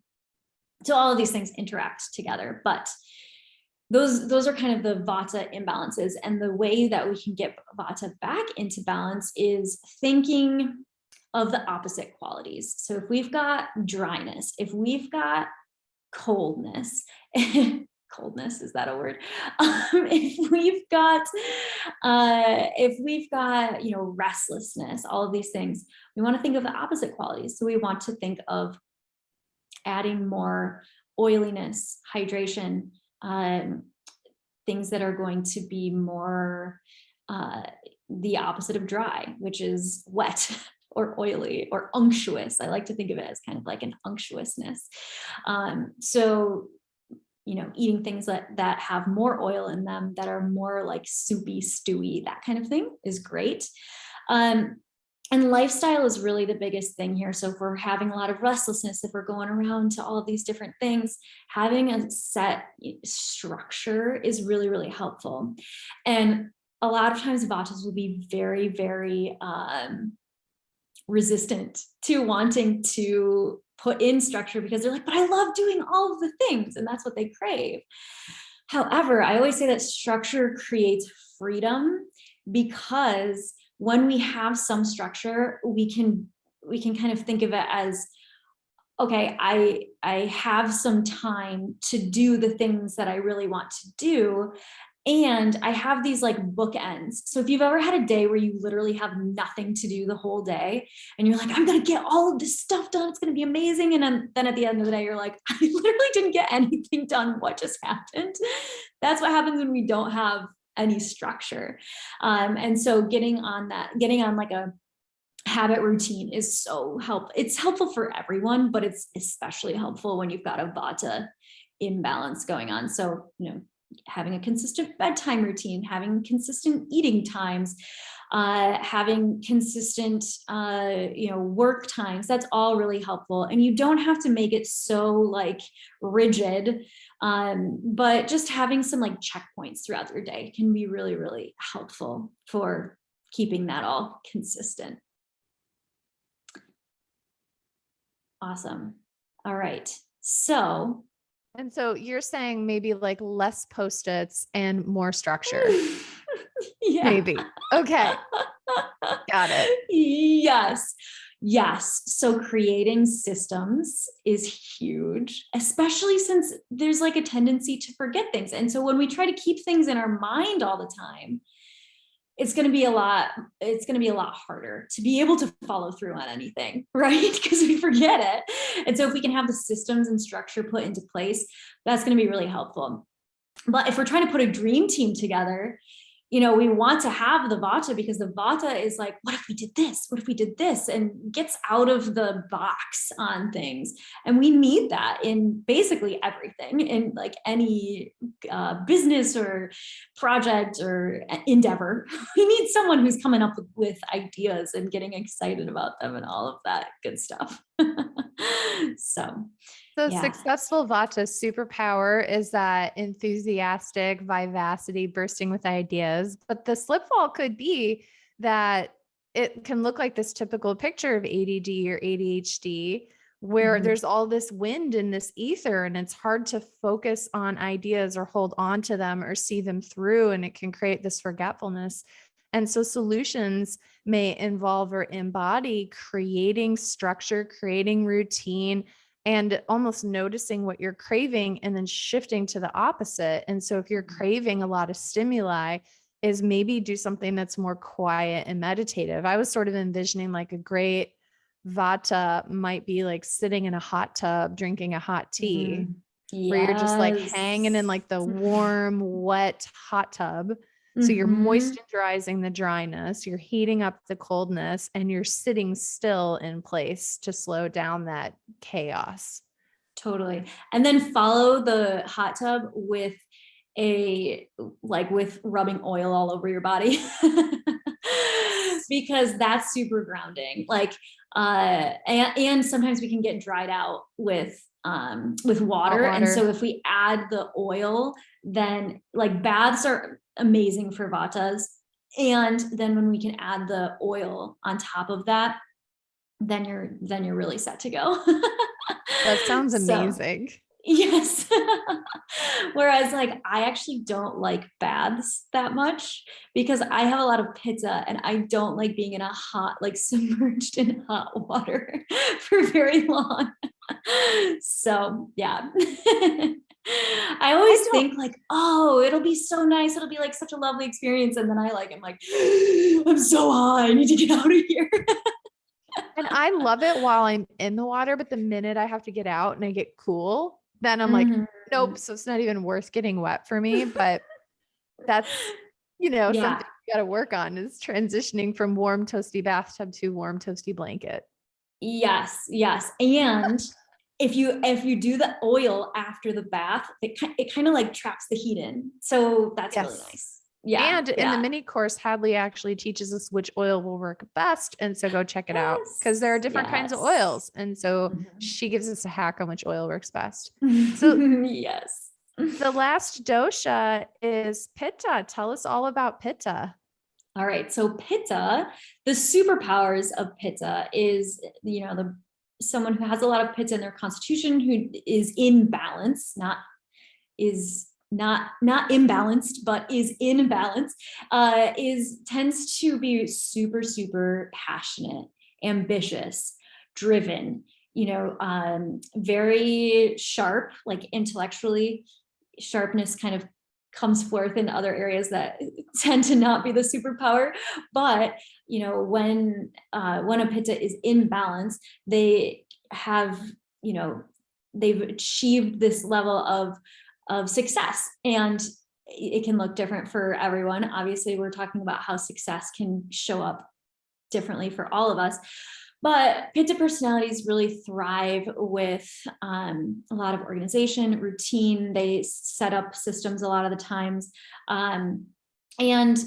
So all of these things interact together, but those are kind of the Vata imbalances. And the way that we can get Vata back into balance is thinking of the opposite qualities. So if we've got dryness, if we've got coldness, coldness, is that a word? If we've got, restlessness, all of these things, we want to think of the opposite qualities. So we want to think of adding more oiliness, hydration, things that are going to be more the opposite of dry, which is wet or oily or unctuous. I like to think of it as kind of like an unctuousness. So, eating things that have more oil in them, that are more like soupy, stewy, that kind of thing is great. And lifestyle is really the biggest thing here. So if we're having a lot of restlessness, if we're going around to all of these different things, having a set structure is really, really helpful. And a lot of times Vatas will be very, very resistant to wanting to put in structure because they're like, but I love doing all of the things. And that's what they crave. However, I always say that structure creates freedom, because when we have some structure, we can kind of think of it as, okay, I have some time to do the things that I really want to do. And I have these like bookends. So if you've ever had a day where you literally have nothing to do the whole day and you're like, I'm going to get all of this stuff done, it's going to be amazing. And then at the end of the day, you're like, I literally didn't get anything done. What just happened? That's what happens when we don't have any structure. And so getting on like a habit routine is so helpful. It's helpful for everyone, but it's especially helpful when you've got a Vata imbalance going on. So, having a consistent bedtime routine, having consistent eating times, having consistent, work times, that's all really helpful. And you don't have to make it so like rigid, but just having some like checkpoints throughout your day can be really, really helpful for keeping that all consistent. Awesome. All right. And so you're saying maybe like less Post-its and more structure. Yeah. Maybe. Okay. Got it. Yes. So creating systems is huge, especially since there's like a tendency to forget things. And so when we try to keep things in our mind all the time, it's going to be a lot harder to be able to follow through on anything, right? Because we forget it. And so if we can have the systems and structure put into place, that's going to be really helpful. But if we're trying to put a dream team together, we want to have the Vata, because the Vata is like, what if we did this? What if we did this? And gets out of the box on things. And we need that in basically everything, in like any business or project or endeavor. We need someone who's coming up with ideas and getting excited about them and all of that good stuff. So Yeah. successful Vata superpower is that enthusiastic vivacity bursting with ideas. But the slipfall could be that it can look like this typical picture of ADD or ADHD, where there's all this wind in this ether and it's hard to focus on ideas or hold on to them or see them through. And it can create this forgetfulness. And so solutions may involve or embody creating structure, creating routine, and almost noticing what you're craving and then shifting to the opposite. And so if you're craving a lot of stimuli, is maybe do something that's more quiet and meditative. I was sort of envisioning like a great Vata might be like sitting in a hot tub, drinking a hot tea, where you're just like hanging in like the warm, wet hot tub. So you're moisturizing the dryness, you're heating up the coldness, and you're sitting still in place to slow down that chaos. Totally. And then follow the hot tub with with rubbing oil all over your body, because that's super grounding. And sometimes we can get dried out with with Hot water. And water. so if we add the oil, then like baths are amazing for vatas. And then when we can add the oil on top of that, then you're really set to go. That sounds So amazing. yes. Whereas like I actually don't like baths that much because I have a lot of pitta and I don't like being in a hot, like submerged in hot water for very long. So yeah. I I always don't, think like, oh, it'll be so nice. It'll be like such a lovely experience. And then I'm like, I'm so high. I need to get out of here. and I love it while I'm in the water, but the minute I have to get out and I get cool, then I'm like, Mhm. nope. So it's not even worth getting wet for me. But that's, Yeah. something you got to work on is transitioning from warm, toasty bathtub to warm, toasty blanket. Yes, yes. And if you do the oil after the bath, it kind of like traps the heat in. So that's really Yes. nice. Yeah, And in the yeah. mini course, Hadley actually teaches us which oil will work best. And so go check it out because there are Yes, different kinds of yes. oils. And so Mhm. she gives us a hack on which oil works best. So Yes. the last dosha is Pitta. Tell us all about Pitta. All right. So Pitta, the superpowers of Pitta is, the someone who has a lot of Pitta in their constitution, who is in balance, not imbalanced, but is in balance, is tends to be super, super passionate, ambitious, driven, very sharp, like intellectually. Sharpness kind of comes forth in other areas that tend to not be the superpower. But when a pitta is in balance, they have, they've achieved this level of success. And it can look different for everyone. Obviously, we're talking about how success can show up differently for all of us. But Pitta personalities really thrive with a lot of organization, routine. They set up systems a lot of the times. And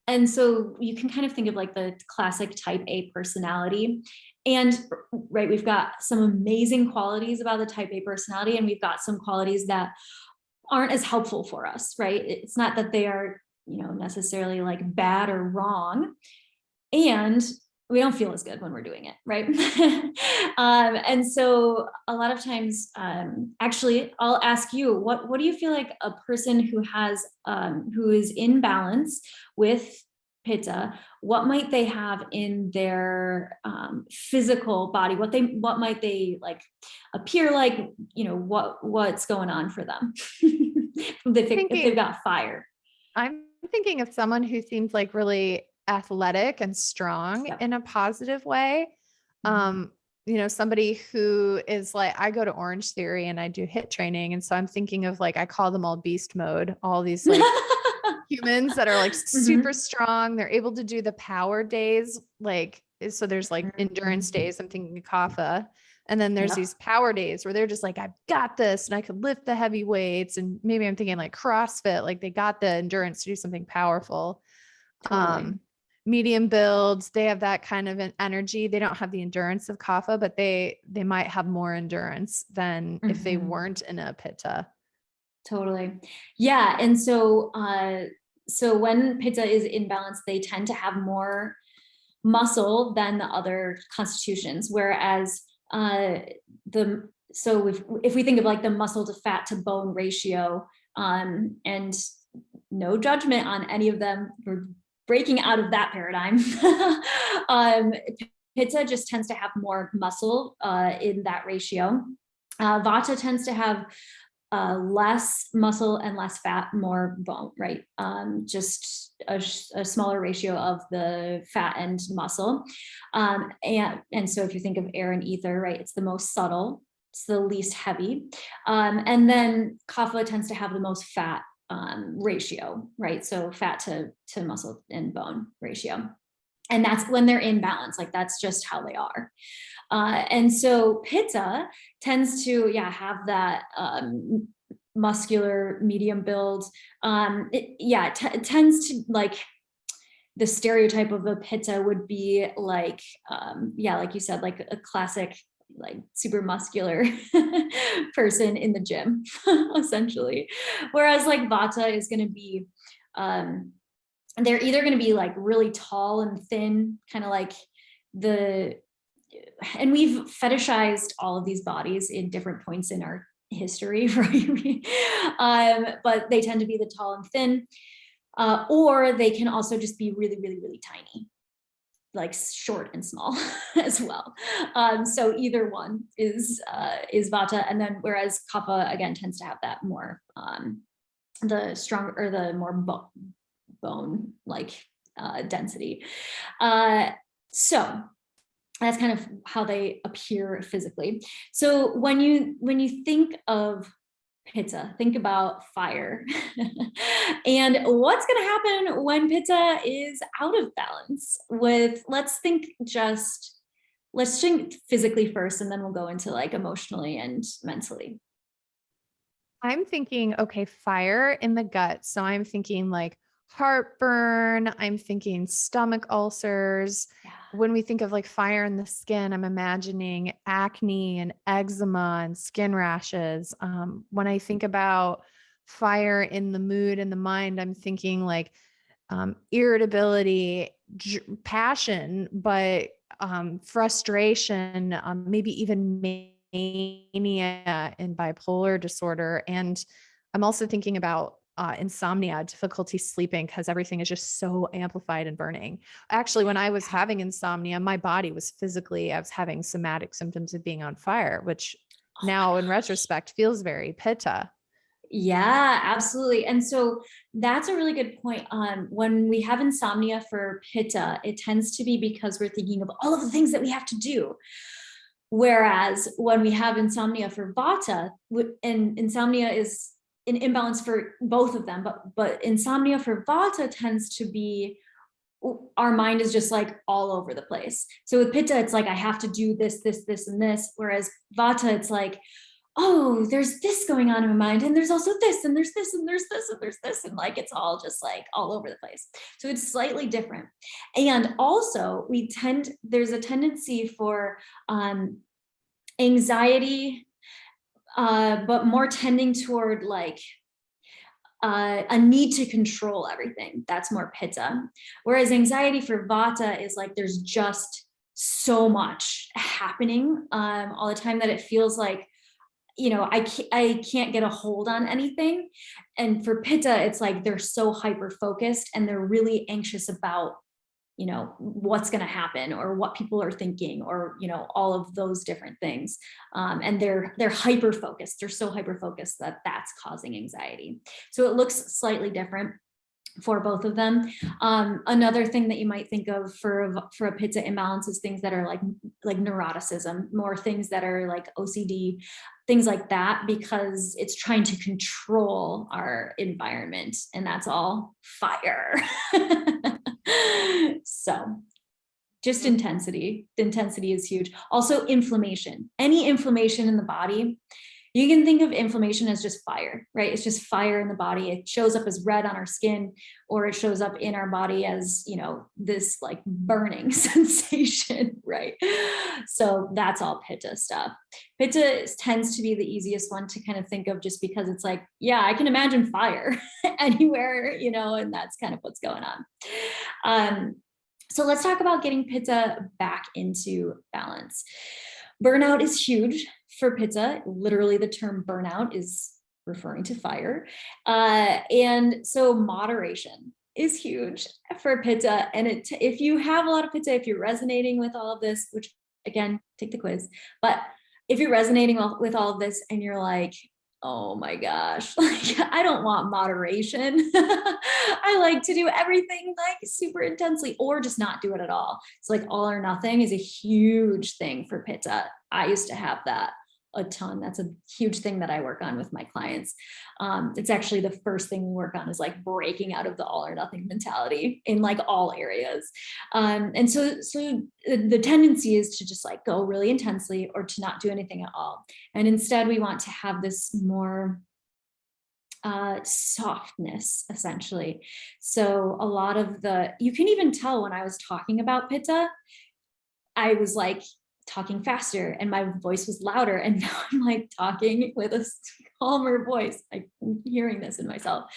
and so you can kind of think of like the classic type A personality. And right, we've got some amazing qualities about the type A personality, and we've got some qualities that aren't as helpful for us, right? It's not that they are, necessarily like bad or wrong. And we don't feel as good when we're doing it, right? And so a lot of times, actually, I'll ask you, what do you feel like a person who is in balance with pitta, what might they have in their physical body? What might they like appear like? What's going on for them if they've Thinking, got fire? I'm thinking of someone who seems like really athletic and strong Yep. in a positive way. Um, somebody who is like, I go to Orange Theory and I do hit training. And so I'm thinking of like, I call them all beast mode, all these like humans that are like super Mhm. strong. They're able to do the power days. Like, so there's like endurance days. I'm thinking Kapha. And then there's Yep. these power days where they're just like, I've got this and I could lift the heavy weights. And maybe I'm thinking like CrossFit, like they got the endurance to do something powerful. Totally. Um, Medium builds, they have that kind of an energy. They don't have the endurance of Kapha, but they might have more endurance than if they Mhm. weren't in a pitta. Totally. Yeah. And so when pitta is in balance, they tend to have more muscle than the other constitutions. Whereas if we think of like the muscle to fat to bone ratio, and no judgment on any of them, we're breaking out of that paradigm. um, Pitta just tends to have more muscle in that ratio. Vata tends to have less muscle and less fat, more bone, right? Just a smaller ratio of the fat and muscle. And so if you think of air and ether, right, it's the most subtle, it's the least heavy. And then Kapha tends to have the most fat ratio, right? So fat to muscle and bone ratio. And that's when they're in balance, like that's just how they are. And so pitta tends to, have that muscular medium build. It tends to like the stereotype of a pitta would be like, like you said, like a classic like super muscular person in the gym, essentially. Whereas like Vata is going to be, they're either going to be like really tall and thin, kind of like and we've fetishized all of these bodies in different points in our history, right? But they tend to be the tall and thin, or they can also just be really, really, really tiny, like short and small as well. So either one is Vata, and then whereas Kapha again tends to have that more the stronger or the more bone like density. So that's kind of how they appear physically. So when you think of Pitta, think about fire. And what's going to happen when Pitta is out of balance? Let's think physically first, and then we'll go into like emotionally and mentally. I'm thinking, okay, fire in the gut. So I'm thinking like heartburn, I'm thinking stomach ulcers. Yeah. When we think of like fire in the skin, I'm imagining acne and eczema and skin rashes. When I think about fire in the mood and the mind, I'm thinking like irritability, passion, but frustration, maybe even mania and bipolar disorder. And I'm also thinking about insomnia, difficulty sleeping, because everything is just so amplified and burning. Actually, when I was having insomnia, my body was I was having somatic symptoms of being on fire, which now in retrospect feels very Pitta. Yeah, absolutely. And so that's a really good point. When we have insomnia for Pitta, it tends to be because we're thinking of all of the things that we have to do. Whereas when we have insomnia for Vata, and insomnia is an imbalance for both of them, but insomnia for Vata tends to be, our mind is just like all over the place. So with Pitta, it's like, I have to do this, this, this, and this. Whereas Vata, it's like, oh, there's this going on in my mind, and there's also this, and there's this, and there's this, and there's this, and like it's all just like all over the place. So it's slightly different. And also there's a tendency for anxiety, but more tending toward like a need to control everything. That's more Pitta. Whereas anxiety for Vata is like there's just so much happening all the time that it feels like, I can't get a hold on anything. And for Pitta, it's like they're so hyper focused and they're really anxious about, what's going to happen or what people are thinking, or, all of those different things. And they're hyper focused. They're so hyper focused that that's causing anxiety. So it looks slightly different for both of them. Another thing that you might think of for a Pitta imbalance is things that are like neuroticism, more things that are like OCD, things like that, because it's trying to control our environment, and that's all fire. So just intensity. The intensity is huge. Also inflammation. Any inflammation in the body, you can think of inflammation as just fire, right? It's just fire in the body. It shows up as red on our skin, or it shows up in our body as, this like burning sensation, right? So that's all Pitta stuff. Pitta tends to be the easiest one to kind of think of, just because it's like, yeah, I can imagine fire anywhere, and that's kind of what's going on. So let's talk about getting Pitta back into balance. Burnout is huge for Pitta. Literally, the term burnout is referring to fire. And so moderation is huge for Pitta. And if you have a lot of Pitta, if you're resonating with all of this, which again, take the quiz, but if you're resonating with all of this and you're like, oh my gosh, like I don't want moderation. I like to do everything like super intensely, or just not do it at all. So like all or nothing is a huge thing for Pitta. I used to have that a ton. That's a huge thing that I work on with my clients. It's actually the first thing we work on is like breaking out of the all or nothing mentality in like all areas. And so the tendency is to just like go really intensely or to not do anything at all. And instead we want to have this more softness, essentially. So a lot of you can even tell when I was talking about Pitta, I was like talking faster and my voice was louder. And now I'm like talking with a calmer voice. I'm hearing this in myself.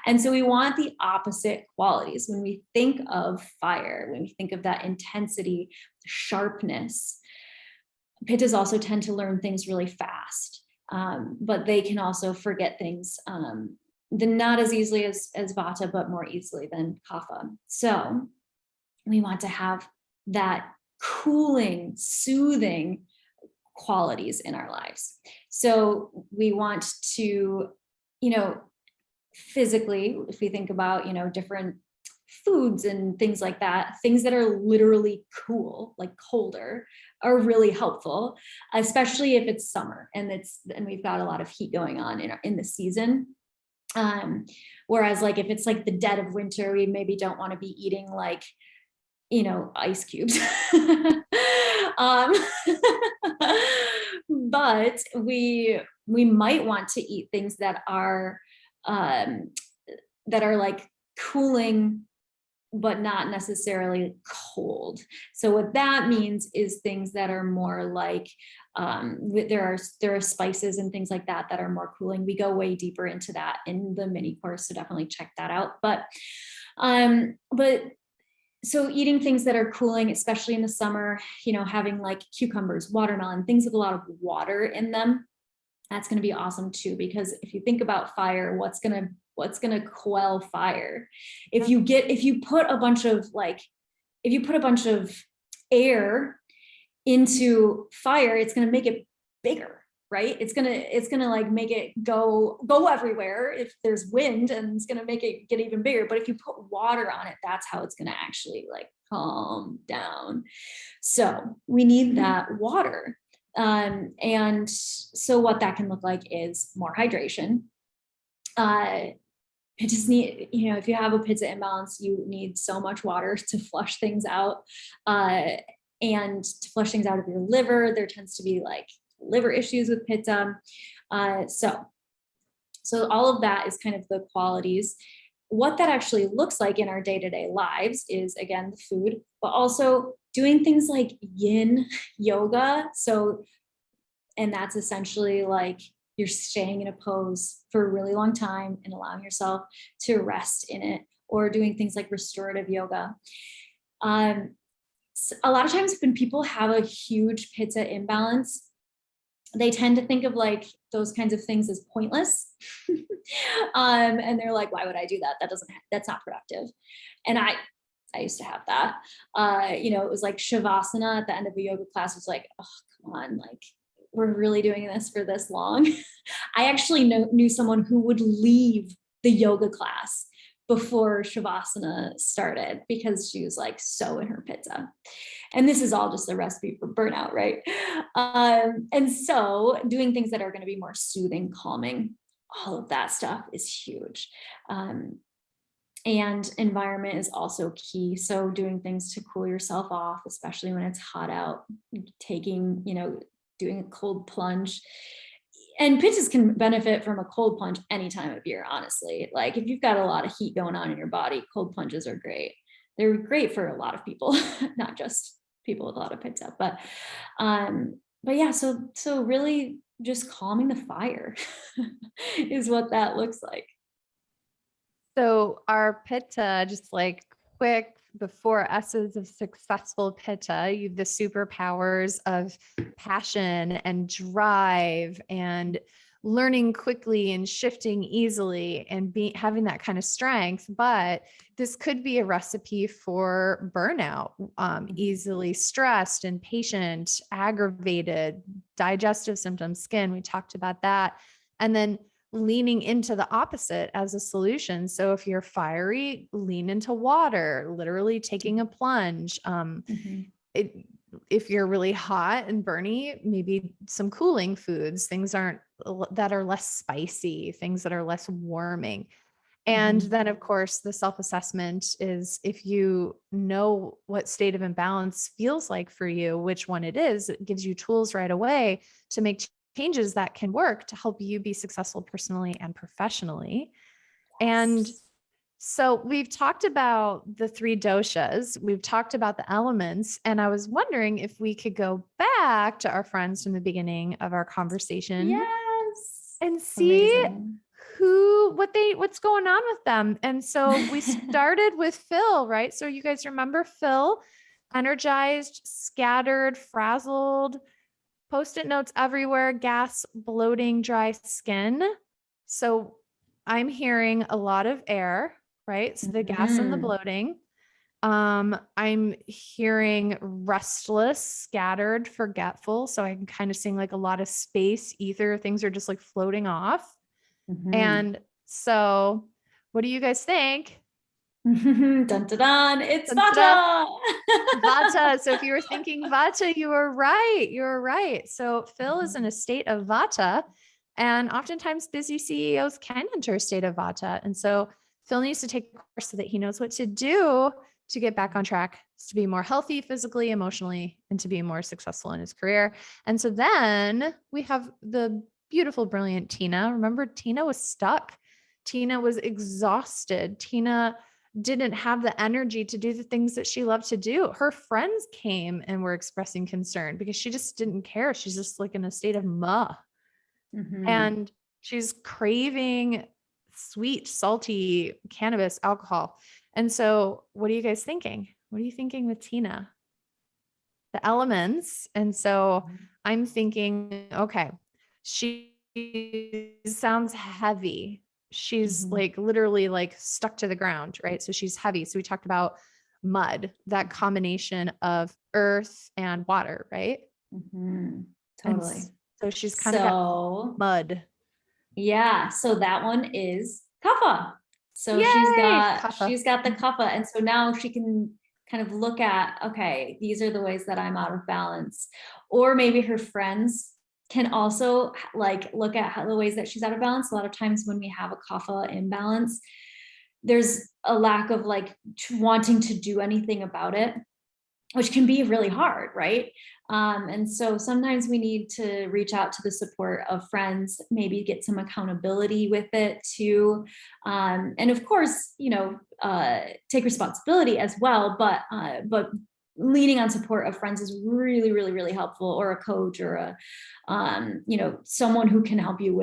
And so we want the opposite qualities. When we think of fire, when we think of that intensity, sharpness, Pittas also tend to learn things really fast, but they can also forget things not as easily as Vata, but more easily than Kapha. So we want to have that cooling, soothing qualities in our lives. So we want to, physically, if we think about, different foods and things like that, things that are literally cool, like colder, are really helpful, especially if it's summer and we've got a lot of heat going on in the season. Whereas like if it's like the dead of winter, we maybe don't want to be eating like, ice cubes. But we might want to eat things that are like cooling, but not necessarily cold. So what that means is things that are more like, there are spices and things like that are more cooling. We go way deeper into that in the mini course, so definitely check that out. But so eating things that are cooling, especially in the summer, having like cucumbers, watermelon, things with a lot of water in them, that's going to be awesome too. Because if you think about fire, what's going to quell fire? If you put a bunch of air into fire, it's going to make it bigger, right? It's gonna like make it go everywhere if there's wind, and it's gonna make it get even bigger. But if you put water on it, that's how it's gonna actually like calm down. So we need that water. And so what that can look like is more hydration. It just need, if you have a Pitta imbalance, you need so much water to flush things out, and to flush things out of your liver. There tends to be like liver issues with Pitta. So all of that is kind of the qualities. What that actually looks like in our day-to-day lives is, again, the food, but also doing things like yin yoga. And that's essentially like you're staying in a pose for a really long time and allowing yourself to rest in it, or doing things like restorative yoga. A lot of times when people have a huge Pitta imbalance, they tend to think of like those kinds of things as pointless. And they're like, why would I do that? That's not productive. And I used to have that. It was like Shavasana at the end of a yoga class was like, oh, come on, like we're really doing this for this long. I actually knew someone who would leave the yoga class before Shavasana started because she was like so in her Pitta. And this is all just a recipe for burnout, right? And so doing things that are going to be more soothing, calming, all of that stuff is huge. And environment is also key. So doing things to cool yourself off, especially when it's hot out, doing a cold plunge. And Pittas can benefit from a cold plunge any time of year, honestly. Like if you've got a lot of heat going on in your body, cold plunges are great. They're great for a lot of people, not just people with a lot of Pitta. But yeah, so really just calming the fire is what that looks like. So our Pitta, just like quick, the 4 S's of successful Pitta, you've the superpowers of passion and drive and learning quickly and shifting easily and having that kind of strength. But this could be a recipe for burnout, easily stressed, impatient, aggravated, digestive symptoms, skin. We talked about that. And then leaning into the opposite as a solution. So if you're fiery, lean into water, literally taking a plunge. If you're really hot and burny, maybe some cooling foods, things that are less spicy, things that are less warming. And then of course, the self-assessment is if you know what state of imbalance feels like for you, which one it is, it gives you tools right away to make changes that can work to help you be successful personally and professionally. And So we've talked about the three doshas, we've talked about the elements, and I was wondering if we could go back to our friends from the beginning of our conversation Yes. and see Amazing. what's going on with them. And so we started with Phil, right? So you guys remember Phil, energized, scattered, frazzled, post-it notes everywhere, gas, bloating, dry skin. So I'm hearing a lot of air, right? So the gas and the Mhm. bloating. I'm hearing restless, scattered, forgetful. So I can kind of sing like a lot of space, ether, things are just like floating off. Mhm. And so what do you guys think? Dun dun dun. It's Dun, dun, dun. Vata. Vata. So if you were thinking Vata, you were right. You were right. So Phil is in a Mhm. state of Vata, and oftentimes busy CEOs can enter a state of Vata. And so Phil needs to take a course so that he knows what to do to get back on track, to be more healthy physically, emotionally, and to be more successful in his career. And so then we have the beautiful, brilliant Tina. Remember, Tina was stuck. Tina was exhausted. Tina didn't have the energy to do the things that she loved to do. Her friends came and were expressing concern because she just didn't care. She's just like in a state of muh. Mhm. And she's craving sweet, salty cannabis, alcohol. And so, what are you guys thinking? What are you thinking with Tina? The elements. And so, I'm thinking, okay, she sounds heavy. She's Mhm. like literally like stuck to the ground, right? So she's heavy. So we talked about mud, that combination of earth and water, right? Mhm. And Totally. so she's kind of got So mud. yeah, so that one is Kapha. So Yay, Kapha. she's got the Kapha, and so now she can kind of look at, okay, these are the ways that I'm out of balance. Or maybe her friends can also like look at how, the ways that she's out of balance. A lot of times when we have a Kapha imbalance, there's a lack of like wanting to do anything about it, which can be really hard, right? And so sometimes we need to reach out to the support of friends, maybe get some accountability with it too. And of course, take responsibility as well, but leaning on support of friends is really, really, really helpful, or a coach or someone who can help you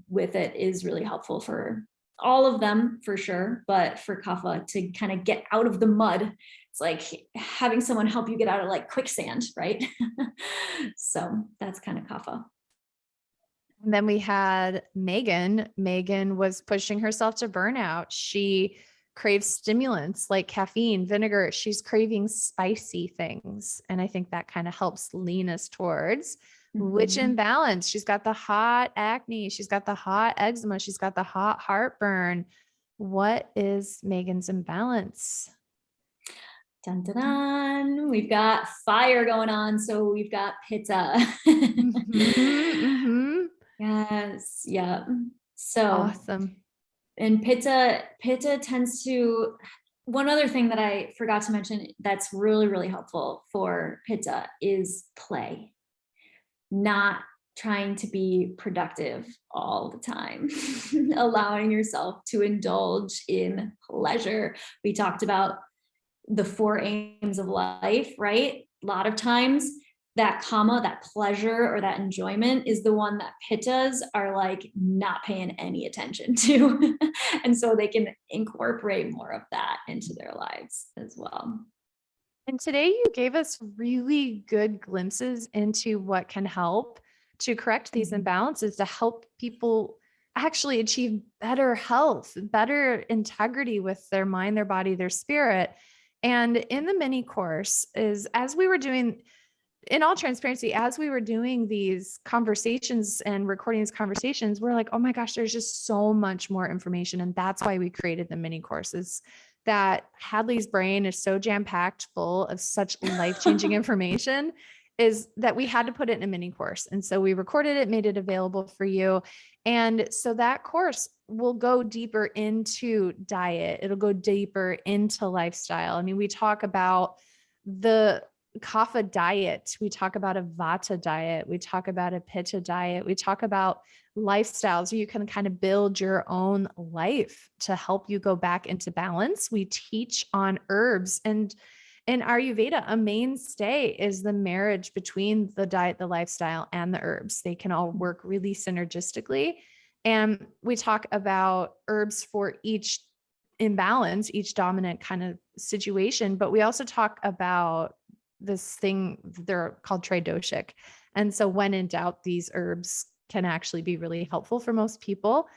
with it is really helpful for all of them for sure. But for Kapha to kind of get out of the mud, it's like having someone help you get out of like quicksand, right? So that's kind of Kapha. And then we had Megan. Megan was pushing herself to burnout. She craves stimulants like caffeine, vinegar. She's craving spicy things. And I think that kind of helps lean us towards which Mhm. imbalance. She's got the hot acne. She's got the hot eczema. She's got the hot heartburn. What is Megan's imbalance? Dun, dun, dun. We've got fire going on. So we've got Pitta. Mm-hmm. Yes. Yeah. So, Awesome. and Pitta tends to, one other thing that I forgot to mention that's really, really helpful for Pitta is play, not trying to be productive all the time, allowing yourself to indulge in pleasure. We talked about the four aims of life, right? A lot of times that kama, that pleasure or that enjoyment is the one that pittas are like not paying any attention to. And so they can incorporate more of that into their lives as well. And today you gave us really good glimpses into what can help to correct these Mhm. imbalances to help people actually achieve better health, better integrity with their mind, their body, their spirit. And in the mini course is as we were doing, in all transparency, as we were doing these conversations and recording these conversations, we're like, oh my gosh, there's just so much more information. And that's why we created the mini courses. That Hadley's brain is so jam-packed full of such life-changing information is that we had to put it in a mini course. And so we recorded it, made it available for you. And so that course will go deeper into diet. It'll go deeper into lifestyle. I mean, we talk about the Kapha diet. We talk about a Vata diet. We talk about a Pitta diet. We talk about lifestyles. You can kind of build your own life to help you go back into balance. We teach on herbs, and in Ayurveda, a mainstay is the marriage between the diet, the lifestyle, and the herbs. They can all work really synergistically. And we talk about herbs for each imbalance, each dominant kind of situation. But we also talk about this thing, they're called tridoshic. And so when in doubt, these herbs can actually be really helpful for most people.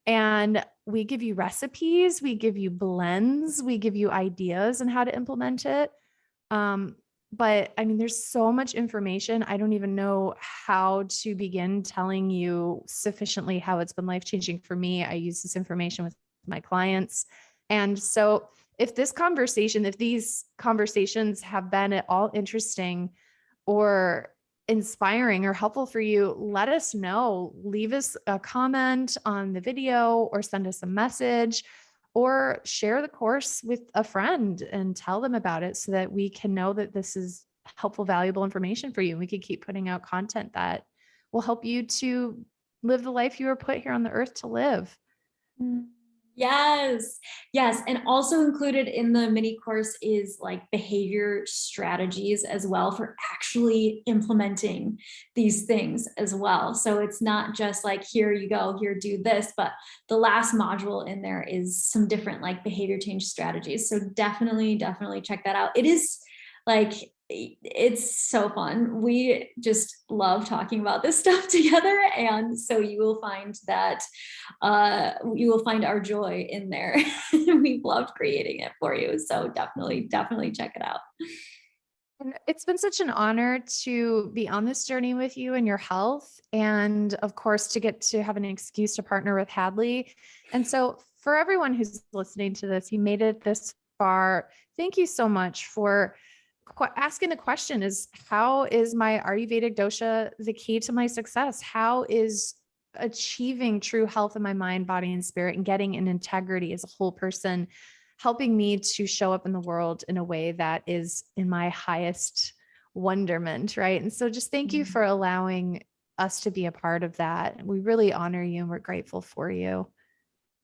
And we give you recipes, we give you blends, we give you ideas on how to implement it. But I mean, there's so much information. I don't even know how to begin telling you sufficiently how it's been life-changing for me. I use this information with my clients. And so if these conversations have been at all interesting or inspiring or helpful for you, let us know. Leave us a comment on the video or send us a message or share the course with a friend and tell them about it so that we can know that this is helpful, valuable information for you. And we can keep putting out content that will help you to live the life you were put here on the earth to live. Yes. Yes. And also included in the mini course is like behavior strategies as well for actually implementing these things as well. So it's not just like, here you go, here, do this, but the last module in there is some different like behavior change strategies. So definitely, definitely check that out. It is like, it's so fun. We just love talking about this stuff together. And so you will find that you will find our joy in there. We've loved creating it for you. So definitely, definitely check it out. And it's been such an honor to be on this journey with you and your health. And of course, to get to have an excuse to partner with Hadley. And so for everyone who's listening to this, you made it this far. Thank you so much for asking the question, is how is my Ayurvedic dosha the key to my success? How is achieving true health in my mind, body, and spirit and getting an integrity as a whole person helping me to show up in the world in a way that is in my highest wonderment, right? And so just thank you for allowing us to be a part of that. We really honor you and we're grateful for you.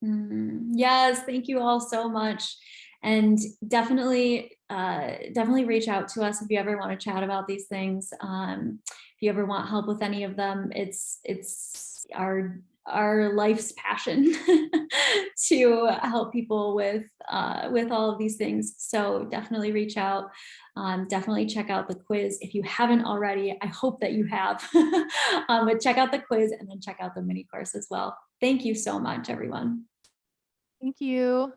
Yes, thank you all so much. And definitely, definitely reach out to us if you ever want to chat about these things. If you ever want help with any of them, it's our life's passion to help people with all of these things. So definitely reach out. Definitely check out the quiz if you haven't already. I hope that you have. But check out the quiz and then check out the mini course as well. Thank you so much, everyone. Thank you.